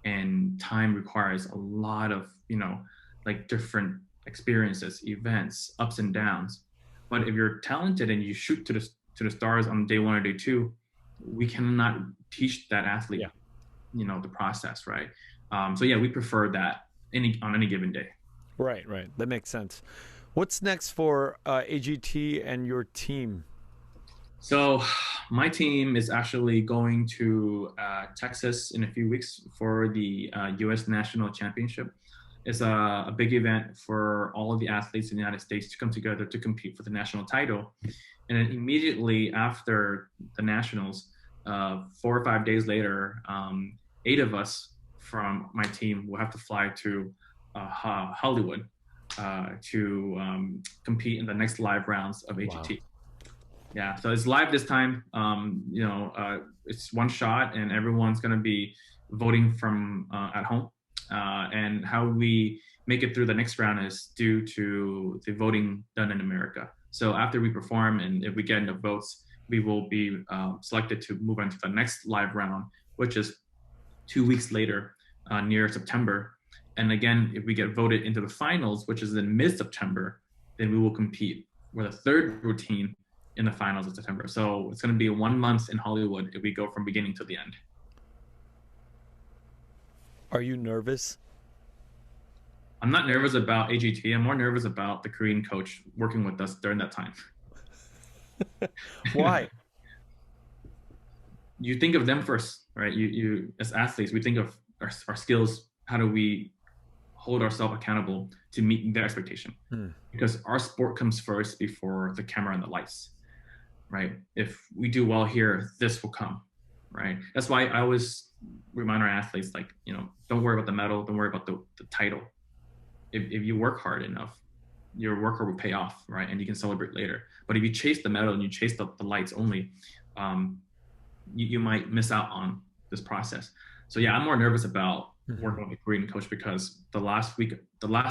and time requires a lot of, like different experiences, events, ups and downs. But if you're talented and you shoot to the stars on day one or day two, we cannot teach that athlete, the process, right? So yeah, we prefer that on any given day. Right. That makes sense. What's next for AGT and your team? So my team is actually going to Texas in a few weeks for the U.S. National Championship. It's a big event for all of the athletes in the United States to come together to compete for the national title. And then immediately after the nationals, 4 or 5 days later, 8 of us from my team will have to fly to Hollywood to compete in the next live rounds of AGT. Wow. Yeah, so it's live this time. It's one shot, and everyone's going to be voting from at home. And how we make it through the next round is due to the voting done in America. So after we perform, and if we get enough votes, we will be selected to move on to the next live round, which is 2 weeks later, near September. And again, if we get voted into the finals, which is in mid-September, then we will compete with a third routine in the finals of September. So it's going to be 1 month in Hollywood if we go from beginning to the end. Are you nervous? I'm not nervous about AGT. I'm more nervous about the Korean coach working with us during that time. Why? You think of them first, right? You as athletes, we think of our skills. How do we hold ourselves accountable to meet their expectation? Because our sport comes first before the camera and the lights, right? If we do well here, this will come, right? That's why I always remind our athletes, like, don't worry about the medal, don't worry about the title. If you work hard enough, your work will pay off, right? And you can celebrate later. But if you chase the medal and you chase the lights only, you might miss out on this process. So yeah, I'm more nervous about working with a Korean coach, because the last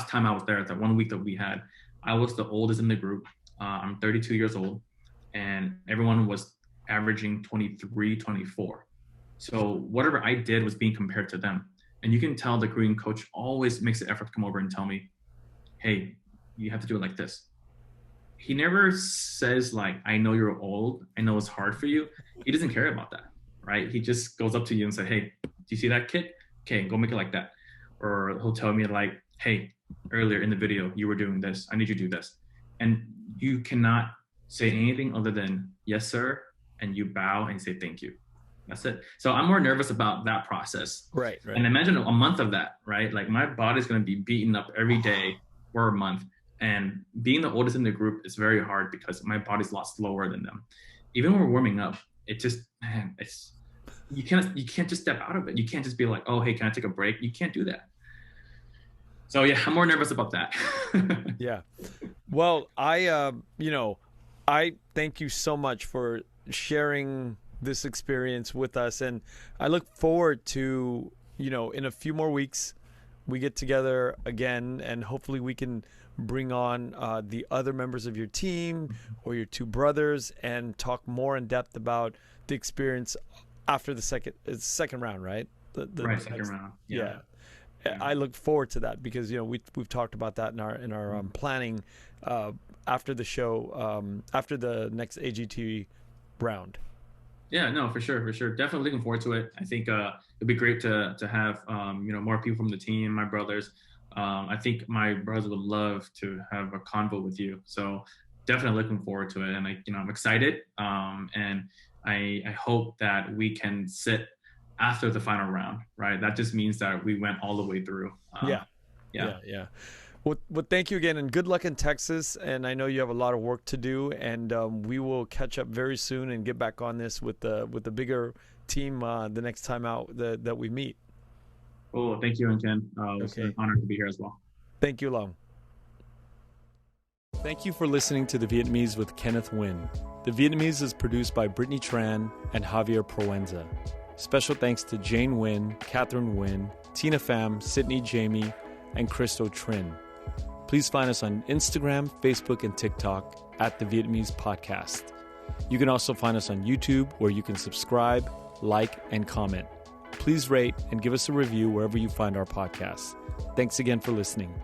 time I was there, that 1 week that we had, I was the oldest in the group. I'm 32 years old, and everyone was averaging 23, 24. So whatever I did was being compared to them. And you can tell the Korean coach always makes the effort to come over and tell me, hey, you have to do it like this. He never says, like, I know you're old, I know it's hard for you. He doesn't care about that, right? He just goes up to you and say, hey, do you see that kid? Okay, go make it like that. Or he'll tell me, like, hey, earlier in the video, you were doing this. I need you to do this. And you cannot say anything other than, yes, sir. And you bow and say, thank you. That's it. So I'm more nervous about that process. Right. And imagine a month of that, right? Like, my body's going to be beaten up every day for a month. And being the oldest in the group is very hard, because my body's a lot slower than them. Even when we're warming up, you can't just step out of it. You can't just be like, oh, hey, can I take a break? You can't do that. So yeah, I'm more nervous about that. Yeah. Well, I thank you so much for sharing this experience with us. And I look forward to, in a few more weeks, we get together again, and hopefully we can bring on the other members of your team or your two brothers and talk more in depth about the experience after the second round, right? Second round. Yeah. I look forward to that, because we've talked about that in our planning after the show, after the next AGT round. Yeah, no, for sure. Definitely looking forward to it. I think it'd be great to have more people from the team, my brothers. I think my brothers would love to have a convo with you. So definitely looking forward to it, and I'm excited. And I hope that we can sit after the final round, right? That just means that we went all the way through. Yeah. Well, thank you again, and good luck in Texas. And I know you have a lot of work to do, and we will catch up very soon and get back on this with the bigger team the next time out that we meet. Oh, thank you, Nguyen. It's an honor to be here as well. Thank you, Long. Thank you for listening to The Vietnamese with Kenneth Nguyen. The Vietnamese is produced by Brittany Tran and Javier Proenza. Special thanks to Jane Nguyen, Catherine Nguyen, Tina Pham, Sydney Jamie, and Christo Trin. Please find us on Instagram, Facebook, and TikTok at The Vietnamese Podcast. You can also find us on YouTube, where you can subscribe, like, and comment. Please rate and give us a review wherever you find our podcast. Thanks again for listening.